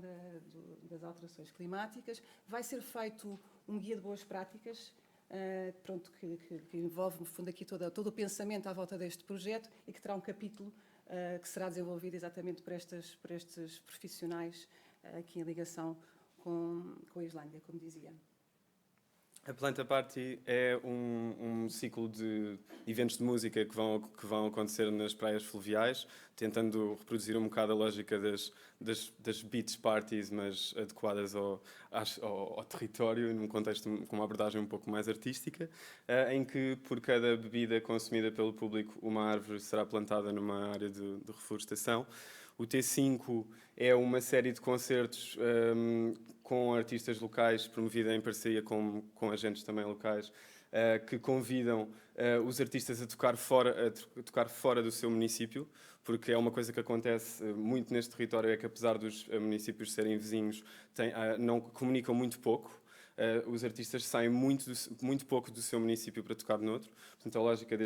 das alterações climáticas. Vai ser feito um guia de boas práticas, pronto, que envolve, no fundo, aqui todo o pensamento à volta deste projeto, e que terá um capítulo que será desenvolvido exatamente por estes profissionais aqui em ligação com a Islândia, como dizia. A Planta Party é um ciclo de eventos de música que vão acontecer nas praias fluviais, tentando reproduzir um bocado a lógica das beach parties, mas adequadas ao território, num contexto com uma abordagem um pouco mais artística, em que por cada bebida consumida pelo público uma árvore será plantada numa área de reflorestação. O T5 é uma série de concertos com artistas locais, promovida em parceria com agentes também locais, que convidam os artistas a tocar fora do seu município, porque é uma coisa que acontece muito neste território, é que apesar dos municípios serem vizinhos, não comunicam muito pouco. Os artistas saem muito pouco do seu município para tocar noutro. Portanto, a lógica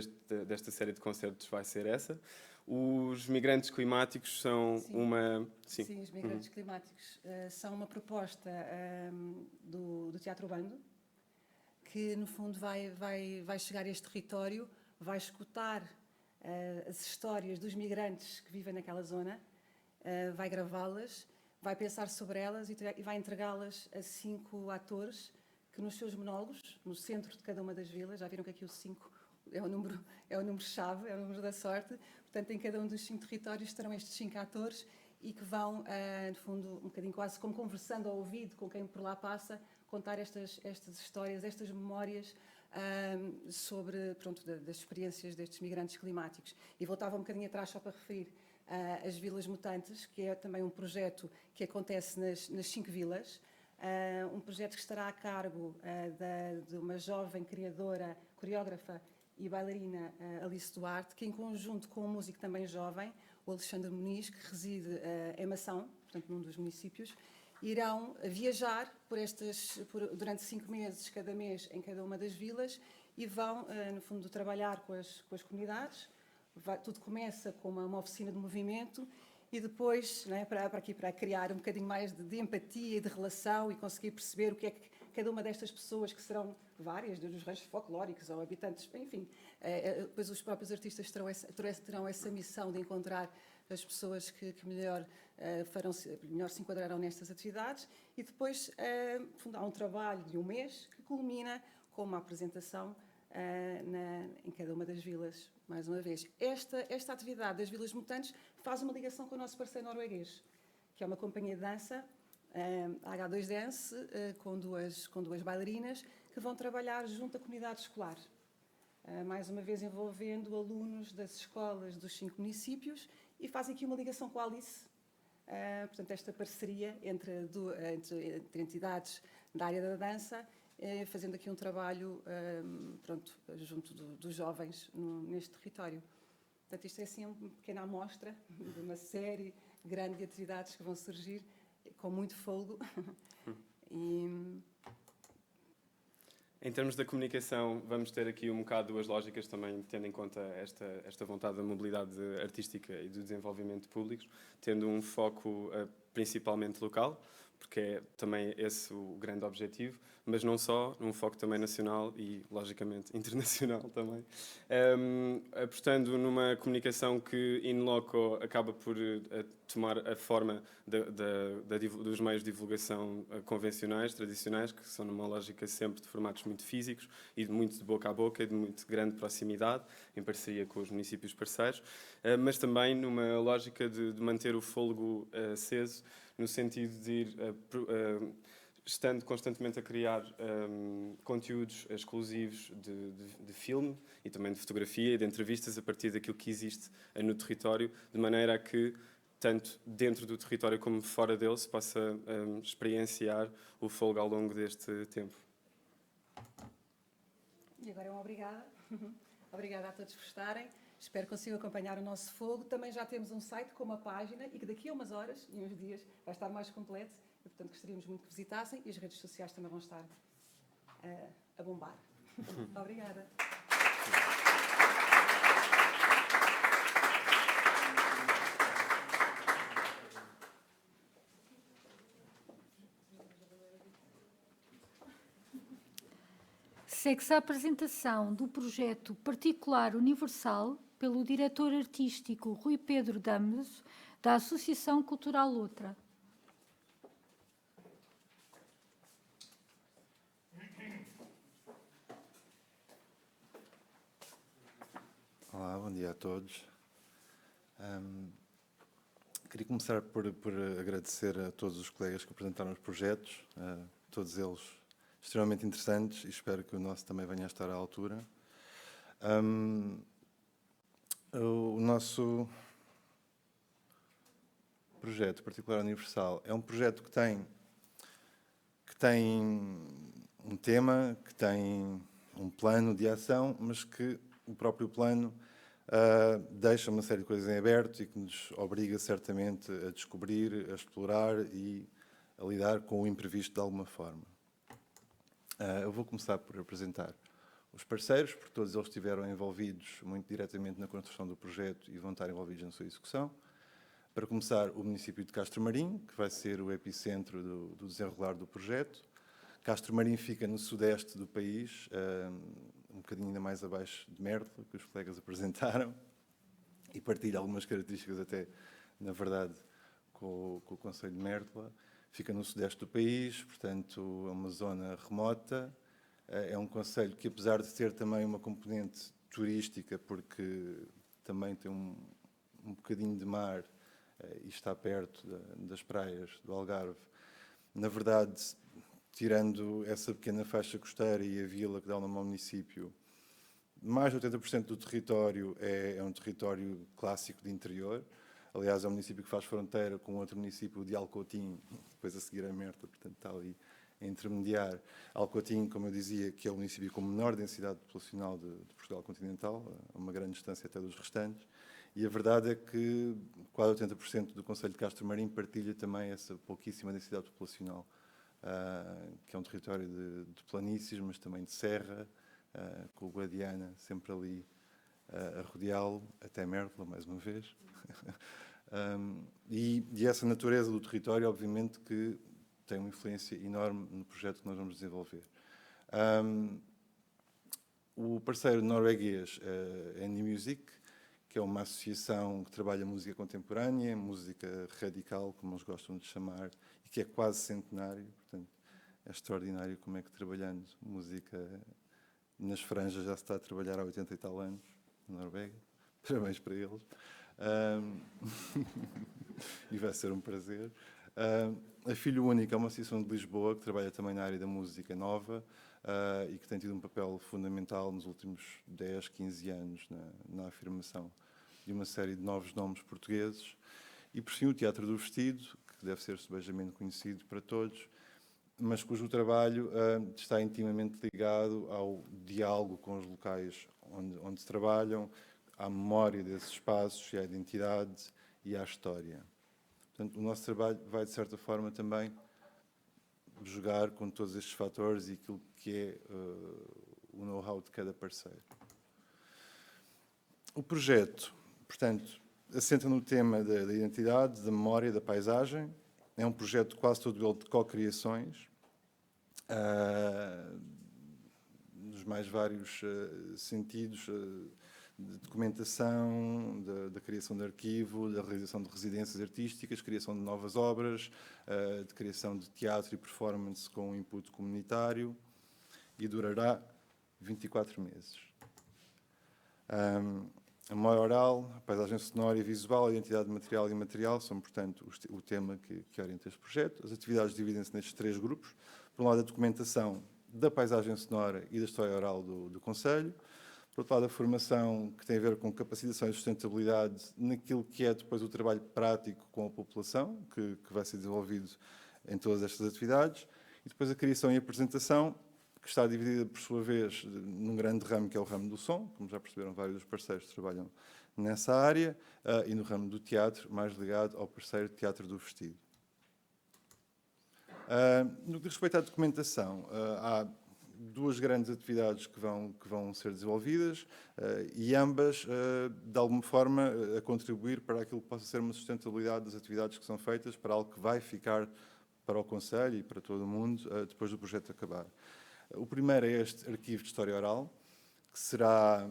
desta série de concertos vai ser essa. Os migrantes climáticos são uma... Sim, os migrantes climáticos são uma proposta do Teatro Bando, que no fundo vai chegar a este território, vai escutar as histórias dos migrantes que vivem naquela zona, vai gravá-las, vai pensar sobre elas e vai entregá-las a 5 atores que nos seus monólogos, no centro de cada uma das vilas, já viram que aqui o 5 é o número-chave, é o número da sorte. Portanto, em cada um dos 5 territórios estarão estes 5 atores e que vão, no fundo, um bocadinho quase como conversando ao ouvido com quem por lá passa, contar estas histórias, estas memórias sobre, pronto, das experiências destes migrantes climáticos. E voltava um bocadinho atrás só para referir as Vilas Mutantes, que é também um projeto que acontece nas 5 vilas, um projeto que estará a cargo de uma jovem criadora, coreógrafa e bailarina, Alice Duarte, que em conjunto com um músico também jovem, o Alexandre Muniz, que reside em Mação, portanto num dos municípios, irão viajar durante 5 meses, cada mês, em cada uma das vilas, e vão, no fundo, trabalhar com as comunidades. Tudo começa com uma oficina de movimento e depois, né, para criar um bocadinho mais de empatia e de relação e conseguir perceber o que é que cada uma destas pessoas, que serão várias, dos ranchos folclóricos ou habitantes, enfim, depois os próprios artistas terão essa missão de encontrar as pessoas que melhor se enquadrarão nestas atividades, e depois há um trabalho de um mês que culmina com uma apresentação em cada uma das vilas, mais uma vez. Esta atividade das Vilas Mutantes faz uma ligação com o nosso parceiro norueguês, que é uma companhia de dança, a H2 Dance, com duas bailarinas, que vão trabalhar junto à comunidade escolar, mais uma vez envolvendo alunos das escolas dos 5 municípios, e fazem aqui uma ligação com a Alice. Portanto, esta parceria entre entidades da área da dança, fazendo aqui um trabalho junto dos jovens neste território. Portanto, isto é assim uma pequena amostra de uma série grande de atividades que vão surgir com muito fôlego. Em termos da comunicação, vamos ter aqui um bocado duas lógicas também, tendo em conta esta vontade da mobilidade artística e do desenvolvimento de públicos, tendo um foco principalmente local, porque é também esse o grande objetivo, mas não só, um foco também nacional e, logicamente, internacional também. Apostando numa comunicação que, in loco, acaba por tomar a forma dos meios de divulgação convencionais, tradicionais, que são numa lógica sempre de formatos muito físicos e muito de boca a boca e de muito grande proximidade, em parceria com os municípios parceiros, mas também numa lógica de manter o fôlego aceso, no sentido de ir estando constantemente a criar conteúdos exclusivos de filme e também de fotografia e de entrevistas a partir daquilo que existe no território, de maneira a que, tanto dentro do território como fora dele, se possa experienciar o fôlego ao longo deste tempo. E agora obrigada. Obrigada a todos por estarem. Espero que consigam acompanhar o nosso fogo. Também já temos um site com uma página e que daqui a umas horas e uns dias vai estar mais completo. E, portanto, gostaríamos muito que visitassem e as redes sociais também vão estar a bombar. Obrigada. Segue-se a apresentação do projeto Particular Universal pelo diretor artístico Rui Pedro Dameso, da Associação Cultural Outra. Olá, bom dia a todos. Queria começar por agradecer a todos os colegas que apresentaram os projetos, todos eles extremamente interessantes, e espero que o nosso também venha a estar à altura. O nosso projeto Particular Universal é um projeto que tem um tema, que tem um plano de ação, mas que o próprio plano deixa uma série de coisas em aberto e que nos obriga certamente a descobrir, a explorar e a lidar com o imprevisto de alguma forma. Eu vou começar por apresentar os parceiros, porque todos eles estiveram envolvidos muito diretamente na construção do projeto e vão estar envolvidos na sua execução. Para começar, o município de Castro Marim, que vai ser o epicentro do desenrolar do projeto. Castro Marim fica no sudeste do país, um bocadinho ainda mais abaixo de Mértola, que os colegas apresentaram, e partilha algumas características até, na verdade, com o concelho de Mértola. Fica no sudeste do país, portanto, é uma zona remota. É um concelho que, apesar de ter também uma componente turística, porque também tem um bocadinho de mar e está perto das praias do Algarve, na verdade, tirando essa pequena faixa costeira e a vila que dá o nome ao município, mais de 80% do território é um território clássico de interior. Aliás, é um município que faz fronteira com outro município de Alcotim, depois a seguir a Mértola, portanto está ali a intermediar. Alcotim, como eu dizia, que é o município com menor densidade populacional de Portugal continental, a uma grande distância até dos restantes, e a verdade é que quase 80% do concelho de Castro Marim partilha também essa pouquíssima densidade populacional, que é um território de planícies, mas também de serra, com o Guadiana sempre ali a rodeá-lo, até Mértola, mais uma vez. E essa natureza do território, obviamente, que tem uma influência enorme no projeto que nós vamos desenvolver. O parceiro norueguês é Any Music, que é uma associação que trabalha música contemporânea, música radical, como eles gostam de chamar, e que é quase centenário. Portanto, é extraordinário como é que, trabalhando música nas franjas, já se está a trabalhar há 80 e tal anos, na Noruega. Parabéns para eles. E vai ser um prazer. A Filho Único é uma associação de Lisboa que trabalha também na área da música nova e que tem tido um papel fundamental nos últimos 10, 15 anos na afirmação de uma série de novos nomes portugueses. E, por fim, o Teatro do Vestido, que deve ser subejamente conhecido para todos, mas cujo trabalho está intimamente ligado ao diálogo com os locais onde se trabalham, à memória desses espaços e à identidade e à história. Portanto, o nosso trabalho vai, de certa forma, também jogar com todos estes fatores e aquilo que é o know-how de cada parceiro. O projeto, portanto, assenta no tema da identidade, da memória, da paisagem. É um projeto quase todo ele de co-criações, nos mais vários sentidos, de documentação, da criação de arquivo, da realização de residências artísticas, criação de novas obras, de criação de teatro e performance com input comunitário, e durará 24 meses. A memória oral, a paisagem sonora e visual, a identidade material e imaterial são, portanto, o tema que orienta este projeto. As atividades dividem-se nestes 3 grupos. Por um lado, a documentação da paisagem sonora e da história oral do Conselho. Por outro lado, a formação que tem a ver com capacitação e sustentabilidade naquilo que é depois o trabalho prático com a população, que vai ser desenvolvido em todas estas atividades. E depois a criação e apresentação, que está dividida, por sua vez, num grande ramo, que é o ramo do som, como já perceberam, vários dos parceiros trabalham nessa área, e no ramo do teatro, mais ligado ao parceiro Teatro do Vestido. No que diz respeito à documentação, há 2 grandes atividades que vão ser desenvolvidas, e ambas, de alguma forma, a contribuir para aquilo que possa ser uma sustentabilidade das atividades que são feitas, para algo que vai ficar para o Conselho e para todo o mundo, depois do projeto acabar. O primeiro é este arquivo de história oral, que estará,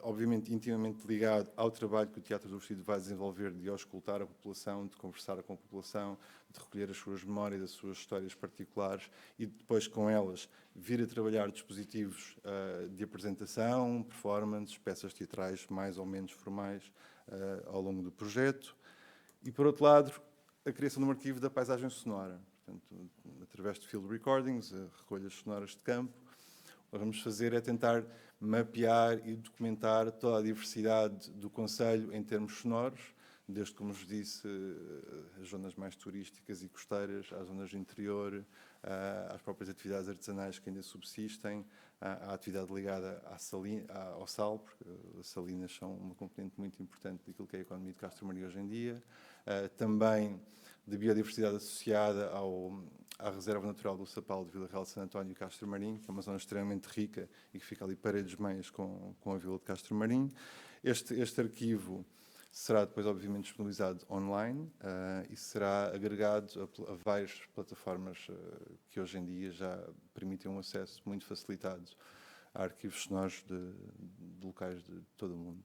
obviamente, intimamente ligado ao trabalho que o Teatro do Vestido vai desenvolver de auscultar a população, de conversar com a população, de recolher as suas memórias, as suas histórias particulares e depois, com elas, vir a trabalhar dispositivos de apresentação, performances, peças teatrais mais ou menos formais ao longo do projeto. E, por outro lado, a criação de um arquivo da paisagem sonora. Portanto, através de field recordings, recolhas sonoras de campo, o que vamos fazer é tentar mapear e documentar toda a diversidade do Conselho em termos sonoros, desde, como vos disse, as zonas mais turísticas e costeiras, às zonas de interior, às próprias atividades artesanais que ainda subsistem, à atividade ligada ao sal, porque as salinas são uma componente muito importante daquilo que é a economia de Castro Maria hoje em dia, também de biodiversidade associada à Reserva Natural do Sapal de Vila Real de Santo António e Castro Marim, que é uma zona extremamente rica e que fica ali paredes meias com a Vila de Castro Marim. Este arquivo será depois, obviamente, disponibilizado online e será agregado a várias plataformas que hoje em dia já permitem um acesso muito facilitado a arquivos sonoros de locais de todo o mundo.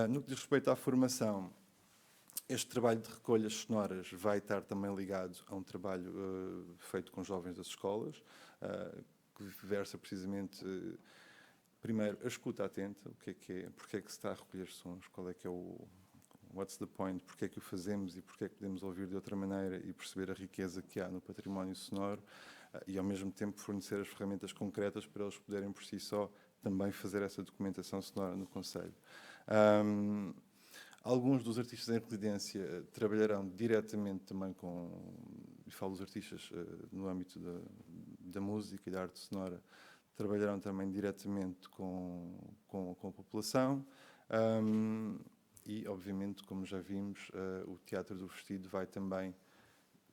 No que diz respeito à formação, este trabalho de recolhas sonoras vai estar também ligado a um trabalho feito com jovens das escolas, que versa precisamente, primeiro, a escuta atenta, o que é, porque é que se está a recolher sons, qual é que é what's the point, porque é que o fazemos e porque é que podemos ouvir de outra maneira e perceber a riqueza que há no património sonoro, e ao mesmo tempo fornecer as ferramentas concretas para eles poderem por si só também fazer essa documentação sonora no Conselho. Alguns dos artistas em residência trabalharão diretamente também e falo dos artistas no âmbito da música e da arte sonora, trabalharão também diretamente com a população e, obviamente, como já vimos, o Teatro do Vestido vai também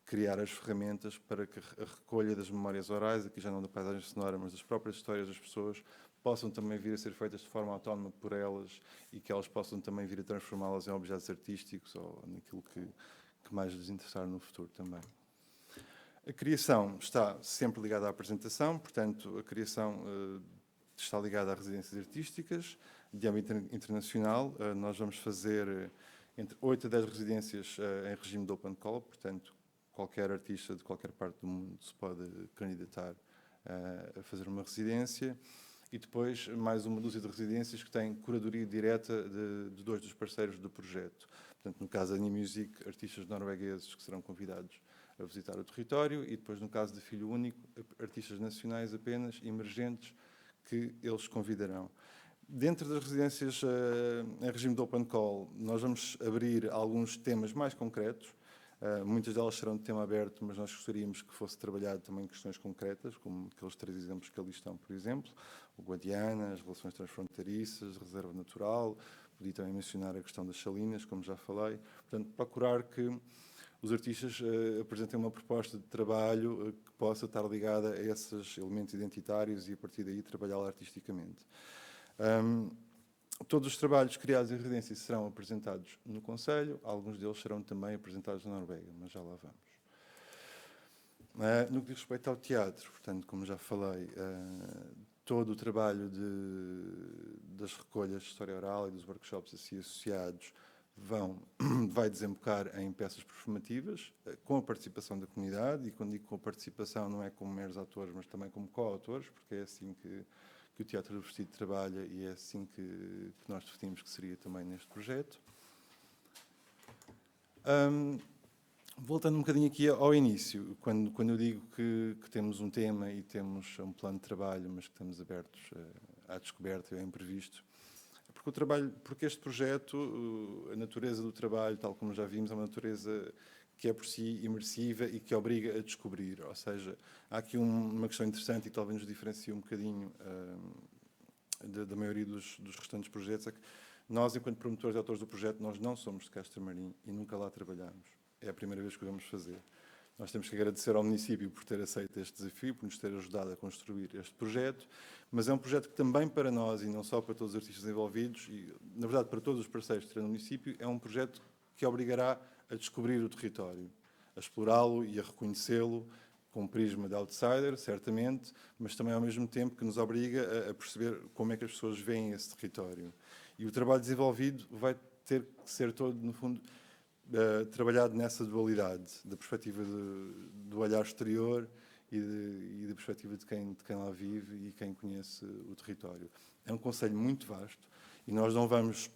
criar as ferramentas para que a recolha das memórias orais, aqui já não da paisagem sonora, mas das próprias histórias das pessoas, possam também vir a ser feitas de forma autónoma por elas e que elas possam também vir a transformá-las em objetos artísticos ou naquilo que mais lhes interessar no futuro também. A criação está sempre ligada à apresentação, portanto, a criação está ligada a residências artísticas de âmbito internacional. Nós vamos fazer entre 8 a 10 residências em regime de open call, portanto, qualquer artista de qualquer parte do mundo se pode candidatar a fazer uma residência. E depois mais uma dúzia de residências que têm curadoria direta de 2 dos parceiros do projeto. Portanto, no caso da Animusic, artistas noruegueses que serão convidados a visitar o território, e depois, no caso de Filho Único, artistas nacionais apenas, emergentes, que eles convidarão. Dentro das residências em regime de open call, nós vamos abrir alguns temas mais concretos. Muitas delas serão de tema aberto, mas nós gostaríamos que fosse trabalhado também questões concretas, como aqueles 3 exemplos que ali estão, por exemplo, o Guadiana, as relações transfronteiriças, a reserva natural, podia também mencionar a questão das salinas, como já falei. Portanto, procurar que os artistas apresentem uma proposta de trabalho que possa estar ligada a esses elementos identitários e, a partir daí, trabalhá-la artisticamente. Todos os trabalhos criados em residência serão apresentados no Conselho, alguns deles serão também apresentados na Noruega, mas já lá vamos. No que diz respeito ao teatro, portanto, como já falei, todo o trabalho das recolhas de história oral e dos workshops assim associados vai desembocar em peças performativas, com a participação da comunidade, e quando digo com a participação não é como meros autores, mas também como coautores, porque é assim que o Teatro Revestido trabalha e é assim que nós definimos que seria também neste projeto. Voltando um bocadinho aqui ao início, quando eu digo que temos um tema e temos um plano de trabalho, mas que estamos abertos à descoberta e ao imprevisto, porque este projeto, a natureza do trabalho, tal como já vimos, é uma natureza que é por si imersiva e que obriga a descobrir. Ou seja, há aqui uma questão interessante e que talvez nos diferencie um bocadinho da maioria dos restantes projetos, é que nós, enquanto promotores e autores do projeto, nós não somos de Castro Marim e nunca lá trabalhamos. É a primeira vez que o vamos fazer. Nós temos que agradecer ao município por ter aceito este desafio, por nos ter ajudado a construir este projeto, mas é um projeto que também para nós, e não só para todos os artistas envolvidos, e na verdade para todos os parceiros que terão no município, é um projeto que obrigará a descobrir o território, a explorá-lo e a reconhecê-lo com um prisma de outsider, certamente, mas também ao mesmo tempo que nos obriga a perceber como é que as pessoas veem esse território. E o trabalho desenvolvido vai ter que ser todo, no fundo, trabalhado nessa dualidade, da perspectiva do olhar exterior e da perspectiva de quem lá vive e quem conhece o território. É um concelho muito vasto e nós não vamos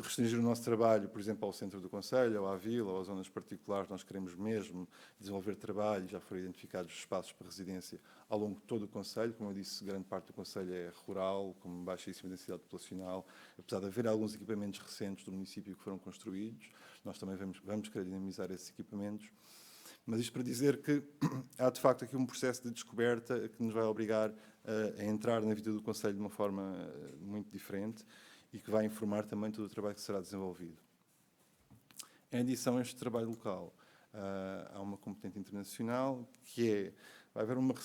restringir o nosso trabalho, por exemplo, ao centro do concelho, ou à vila, ou às zonas particulares. Nós queremos mesmo desenvolver trabalho, já foram identificados espaços para residência ao longo de todo o concelho. Como eu disse, grande parte do concelho é rural, com baixíssima densidade populacional, apesar de haver alguns equipamentos recentes do município que foram construídos. Nós também vamos querer dinamizar esses equipamentos. Mas isto para dizer que há, de facto, aqui um processo de descoberta que nos vai obrigar a entrar na vida do concelho de uma forma muito diferente e que vai informar também todo o trabalho que será desenvolvido. Em adição a este trabalho local, há uma componente internacional que vai haver uma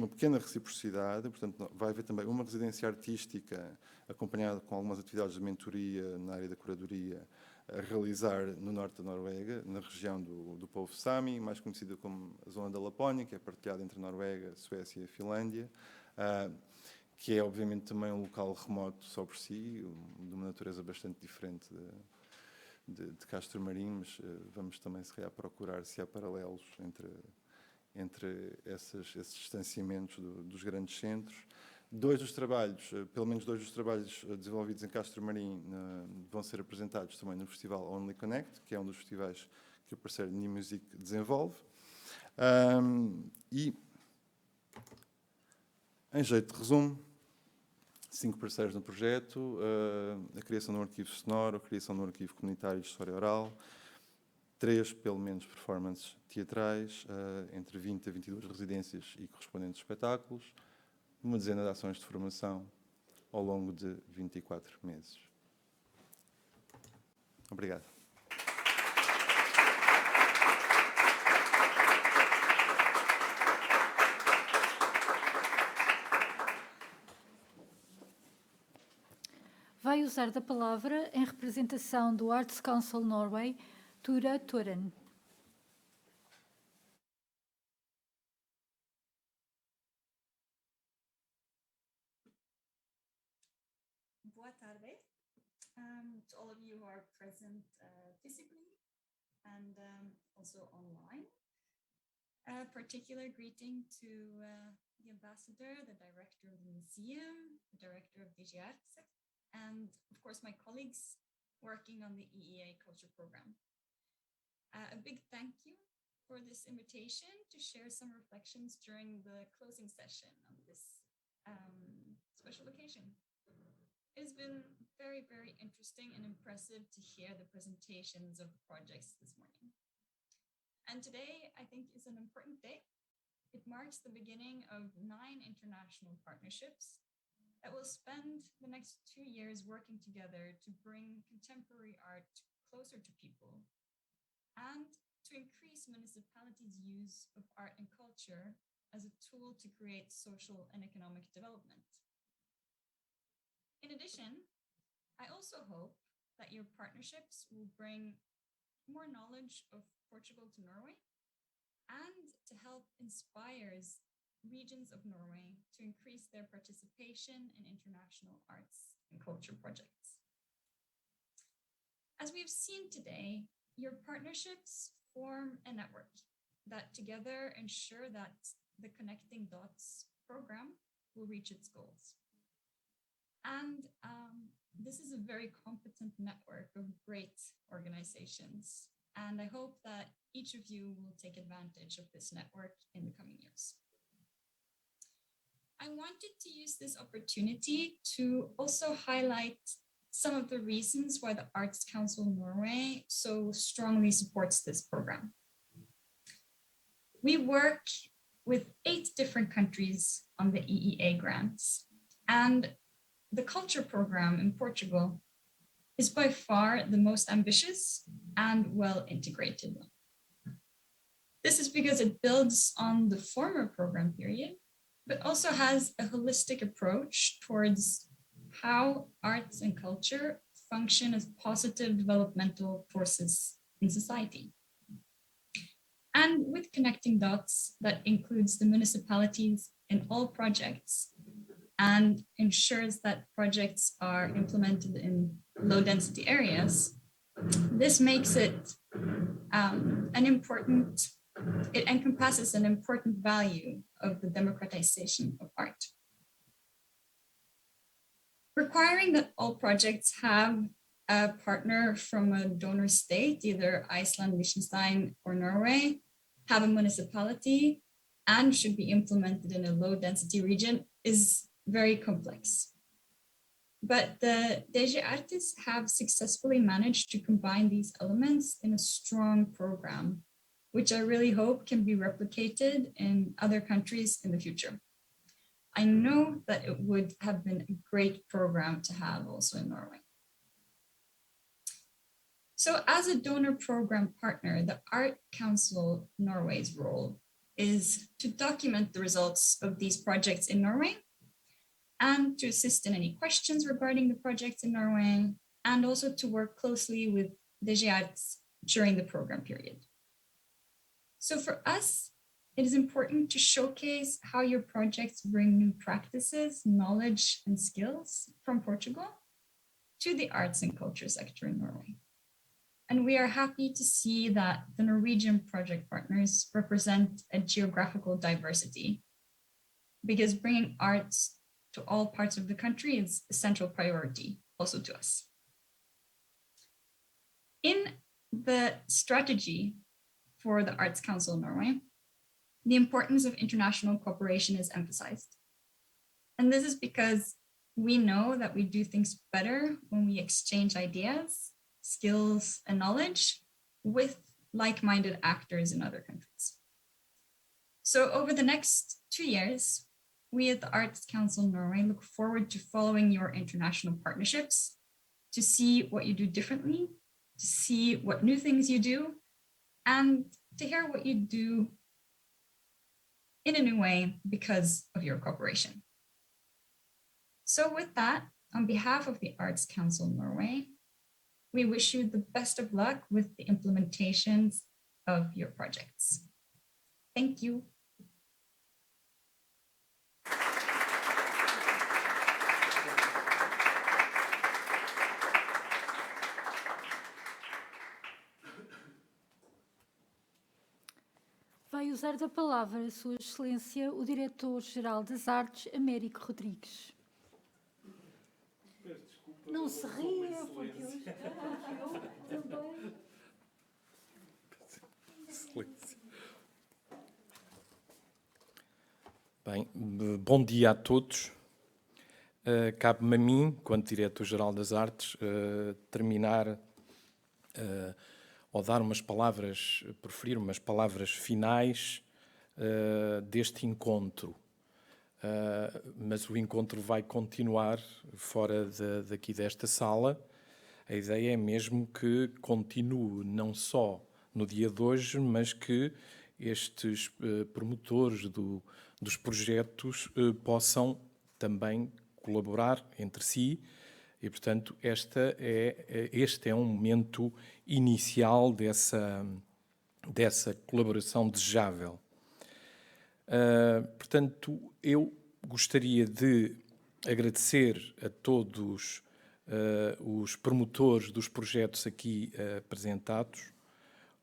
pequena reciprocidade, portanto, vai haver também uma residência artística acompanhada com algumas atividades de mentoria na área da curadoria a realizar no norte da Noruega, na região do povo Sami, mais conhecida como a zona da Lapónia, que é partilhada entre a Noruega, a Suécia e a Finlândia, que é obviamente também um local remoto só por si, de uma natureza bastante diferente de Castro Marim, mas vamos também se calhar procurar se há paralelos entre esses distanciamentos dos grandes centros. Pelo menos dois dos trabalhos desenvolvidos em Castro Marim vão ser apresentados também no festival Only Connect, que é um dos festivais que o parceiro New Music desenvolve. E, em jeito de resumo, 5 parceiros no projeto, a criação de um arquivo sonoro, a criação de um arquivo comunitário de história oral, 3, pelo menos, performances teatrais, entre 20 a 22 residências e correspondentes espetáculos, uma dezena de ações de formação ao longo de 24 meses. Obrigado. Vai usar da palavra, em representação do Arts Council Norway, Tura Toren. Boa tarde to all of you who are present physically and also online. A particular greeting to the ambassador, the director of the museum, the director of DG Arts, and of course my colleagues working on the EEA Culture Program. A big thank you for this invitation to share some reflections during the closing session of this special occasion. It has been very, very interesting and impressive to hear the presentations of the projects this morning. And today, I think, is an important day. It marks the beginning of 9 international partnerships that will spend the next 2 years working together to bring contemporary art closer to people and to increase municipalities' use of art and culture as a tool to create social and economic development. In addition, I also hope that your partnerships will bring more knowledge of Portugal to Norway and to help inspire regions of Norway to increase their participation in international arts and culture projects. As we've seen today, your partnerships form a network that together ensure that the Connecting Dots program will reach its goals. And this is a very competent network of great organizations. And I hope that each of you will take advantage of this network in the coming years. I wanted to use this opportunity to also highlight some of the reasons why the Arts Council Norway so strongly supports this program. We work with 8 different countries on the EEA grants, and the culture program in Portugal is by far the most ambitious and well integrated one. This is because it builds on the former program period, but also has a holistic approach towards how arts and culture function as positive developmental forces in society. And with Connecting Dots, that includes the municipalities in all projects and ensures that projects are implemented in low density areas. This makes it it encompasses an important value of the democratization of art. Requiring that all projects have a partner from a donor state, either Iceland, Liechtenstein, or Norway, have a municipality, and should be implemented in a low density region is very complex. But the DG Artes have successfully managed to combine these elements in a strong program, which I really hope can be replicated in other countries in the future. I know that it would have been a great program to have also in Norway. So as a donor program partner, the Art Council Norway's role is to document the results of these projects in Norway and to assist in any questions regarding the projects in Norway, and also to work closely with DG Artes during the program period. So for us, it is important to showcase how your projects bring new practices, knowledge, and skills from Portugal to the arts and culture sector in Norway. And we are happy to see that the Norwegian project partners represent a geographical diversity, because bringing arts to all parts of the country is a central priority also to us. In the strategy for the Arts Council Norway, the importance of international cooperation is emphasized. And this is because we know that we do things better when we exchange ideas, skills, and knowledge with like-minded actors in other countries. So over the next 2 years, we at the Arts Council Norway look forward to following your international partnerships, to see what you do differently, to see what new things you do, and to hear what you do in a new way because of your cooperation. So with that, on behalf of the Arts Council Norway, we wish you the best of luck with the implementations of your projects. Thank you. Vai usar da palavra a Sua Excelência o Diretor-Geral das Artes, Américo Rodrigues. Não se ria, porque eu também. Bem, bom dia a todos. Cabe-me a mim, enquanto Diretor-Geral das Artes, terminar ou dar umas palavras, proferir umas palavras finais deste encontro. Mas o encontro vai continuar fora daqui desta sala. A ideia é mesmo que continue não só no dia de hoje, mas que estes promotores dos projetos possam também colaborar entre si e, portanto, este é um momento inicial dessa colaboração desejável. Portanto, eu gostaria de agradecer a todos os promotores dos projetos aqui apresentados,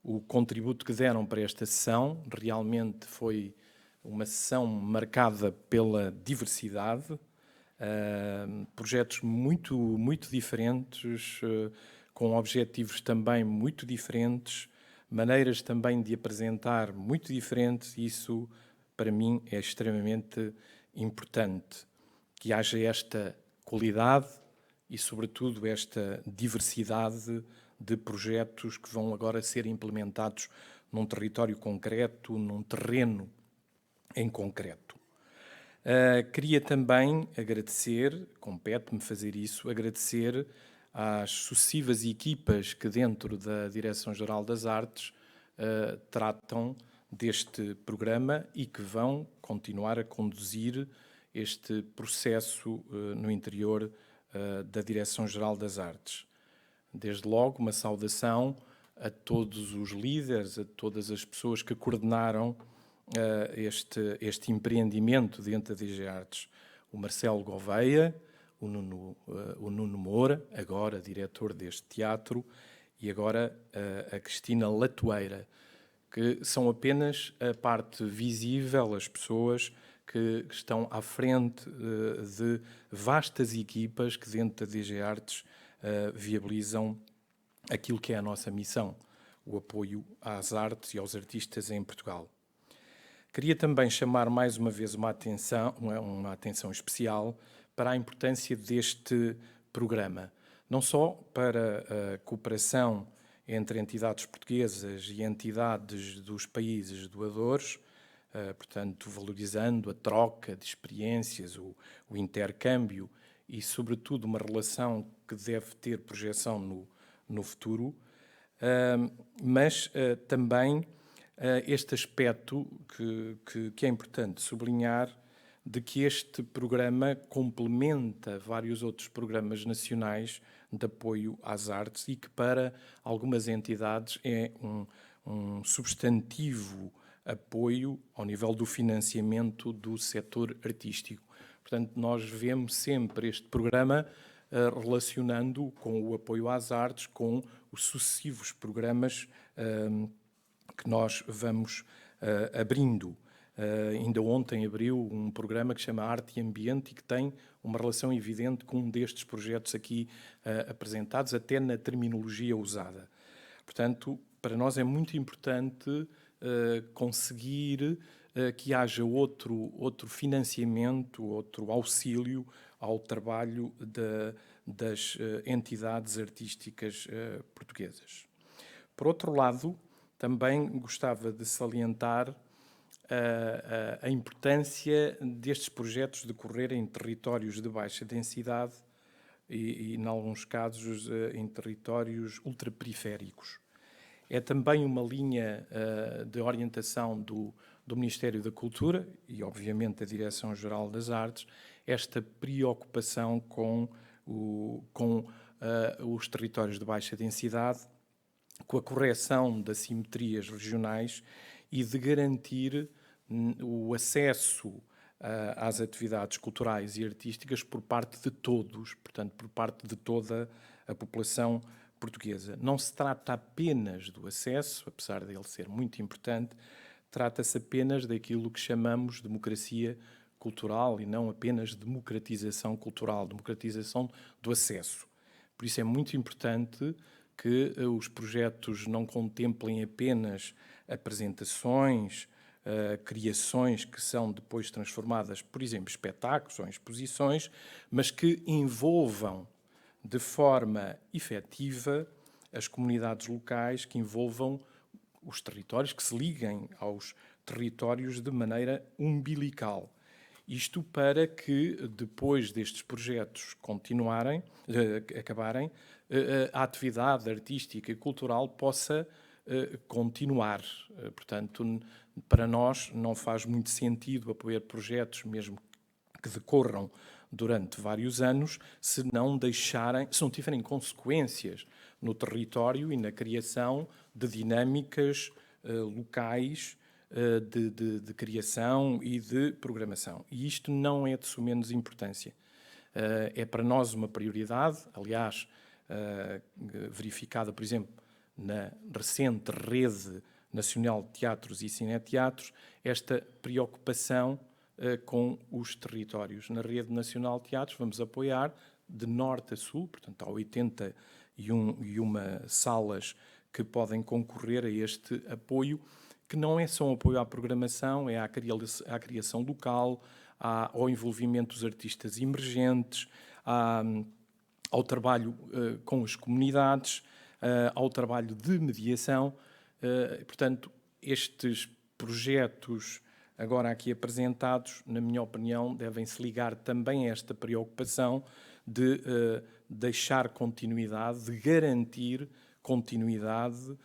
o contributo que deram para esta sessão. Realmente foi uma sessão marcada pela diversidade, projetos muito, muito diferentes, com objetivos também muito diferentes, maneiras também de apresentar muito diferentes. Isso, para mim, é extremamente importante, que haja esta qualidade e, sobretudo, esta diversidade de projetos que vão agora ser implementados num território concreto, num terreno em concreto. Queria também agradecer, compete-me fazer isso, agradecer às sucessivas equipas que dentro da Direção-Geral das Artes tratam deste programa e que vão continuar a conduzir este processo no interior da Direção-Geral das Artes. Desde logo, uma saudação a todos os líderes, a todas as pessoas que coordenaram este empreendimento dentro da DG Artes. O Marcelo Gouveia, o Nuno Moura, agora diretor deste teatro, e agora a Cristina Latoeira, que são apenas a parte visível, as pessoas que estão à frente de vastas equipas que dentro da DG Artes viabilizam aquilo que é a nossa missão, o apoio às artes e aos artistas em Portugal. Queria também chamar mais uma vez uma atenção especial para a importância deste programa, não só para a cooperação entre entidades portuguesas e entidades dos países doadores, portanto, valorizando a troca de experiências, o intercâmbio e, sobretudo, uma relação que deve ter projeção no futuro, mas também este aspecto que é importante sublinhar, de que este programa complementa vários outros programas nacionais de apoio às artes e que para algumas entidades é um substantivo apoio ao nível do financiamento do setor artístico. Portanto, nós vemos sempre este programa relacionando com o apoio às artes, com os sucessivos programas que nós vamos abrindo. Ainda ontem abriu um programa que se chama Arte e Ambiente e que tem uma relação evidente com um destes projetos aqui apresentados, até na terminologia usada. Portanto, para nós é muito importante conseguir que haja outro financiamento, outro auxílio ao trabalho das entidades artísticas portuguesas. Por outro lado, também gostava de salientar a importância destes projetos decorrerem em territórios de baixa densidade e em alguns casos, em territórios ultraperiféricos. É também uma linha de orientação do Ministério da Cultura e, obviamente, da Direção-Geral das Artes, esta preocupação com os territórios de baixa densidade, com a correção das assimetrias regionais e de garantir o acesso às atividades culturais e artísticas por parte de todos, portanto, por parte de toda a população portuguesa. Não se trata apenas do acesso, apesar dele ser muito importante, trata-se apenas daquilo que chamamos de democracia cultural e não apenas democratização cultural, democratização do acesso. Por isso é muito importante que os projetos não contemplem apenas apresentações, criações que são depois transformadas, por exemplo, espetáculos ou exposições, mas que envolvam de forma efetiva as comunidades locais, que envolvam os territórios, que se liguem aos territórios de maneira umbilical. Isto para que, depois destes projetos acabarem, a atividade artística e cultural possa continuar. Portanto, para nós não faz muito sentido apoiar projetos, mesmo que decorram durante vários anos, se não tiverem consequências no território e na criação de dinâmicas locais de criação e de programação. E isto não é de sumenos importância. É para nós uma prioridade, aliás, verificada, por exemplo, na recente Rede Nacional de Teatros e Cineteatros, esta preocupação com os territórios. Na Rede Nacional de Teatros vamos apoiar de norte a sul, portanto há 81 salas que podem concorrer a este apoio, que não é só um apoio à programação, é à criação local, ao envolvimento dos artistas emergentes, ao trabalho com as comunidades, ao trabalho de mediação. Portanto, estes projetos agora aqui apresentados, na minha opinião, devem-se ligar também a esta preocupação de deixar continuidade, de garantir continuidade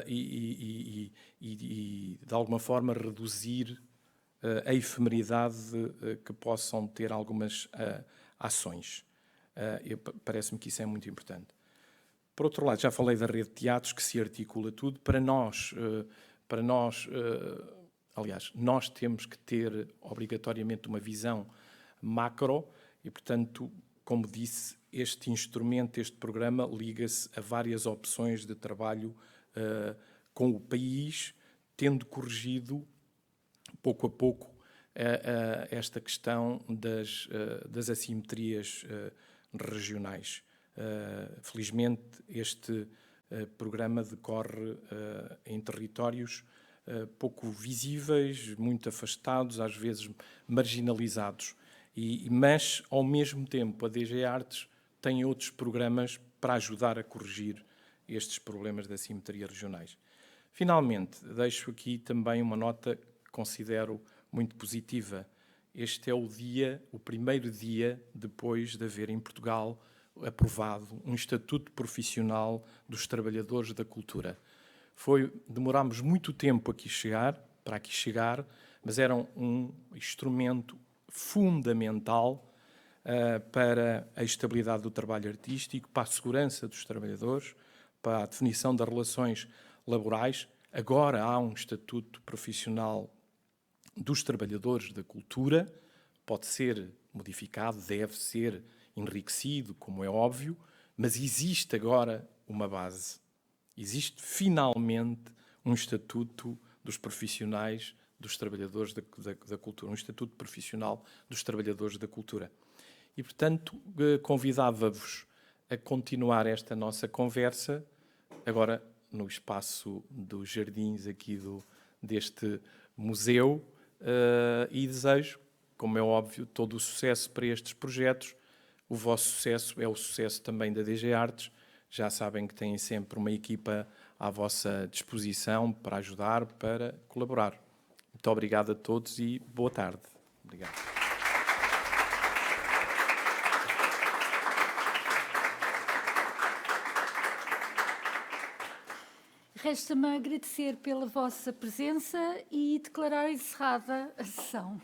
e de alguma forma reduzir a efemeridade que possam ter algumas ações. Parece-me que isso é muito importante. Por outro lado, já falei da rede de teatros, que se articula tudo. Para nós, aliás, nós temos que ter obrigatoriamente uma visão macro e, portanto, como disse, este instrumento, este programa, liga-se a várias opções de trabalho com o país, tendo corrigido, pouco a pouco, esta questão das assimetrias regionais. Felizmente, este programa decorre em territórios pouco visíveis, muito afastados, às vezes marginalizados. Mas, ao mesmo tempo, a DG Artes tem outros programas para ajudar a corrigir estes problemas de assimetria regionais. Finalmente, deixo aqui também uma nota que considero muito positiva. Este é o primeiro dia depois de haver em Portugal aprovado um estatuto profissional dos trabalhadores da cultura. Demorámos muito tempo para aqui chegar, mas era um instrumento fundamental para a estabilidade do trabalho artístico, para a segurança dos trabalhadores, para a definição das relações laborais. Agora há um estatuto profissional dos trabalhadores da cultura, pode ser modificado, deve ser enriquecido, como é óbvio, mas existe agora uma base. Existe finalmente um estatuto dos profissionais dos trabalhadores da cultura, um estatuto profissional dos trabalhadores da cultura. E, portanto, convidava-vos a continuar esta nossa conversa, agora no espaço dos jardins aqui deste museu, e desejo, como é óbvio, todo o sucesso para estes projetos. O vosso sucesso é o sucesso também da DG Artes. Já sabem que têm sempre uma equipa à vossa disposição para ajudar, para colaborar. Muito obrigado a todos e boa tarde. Obrigado. Resta-me agradecer pela vossa presença e declarar encerrada a sessão.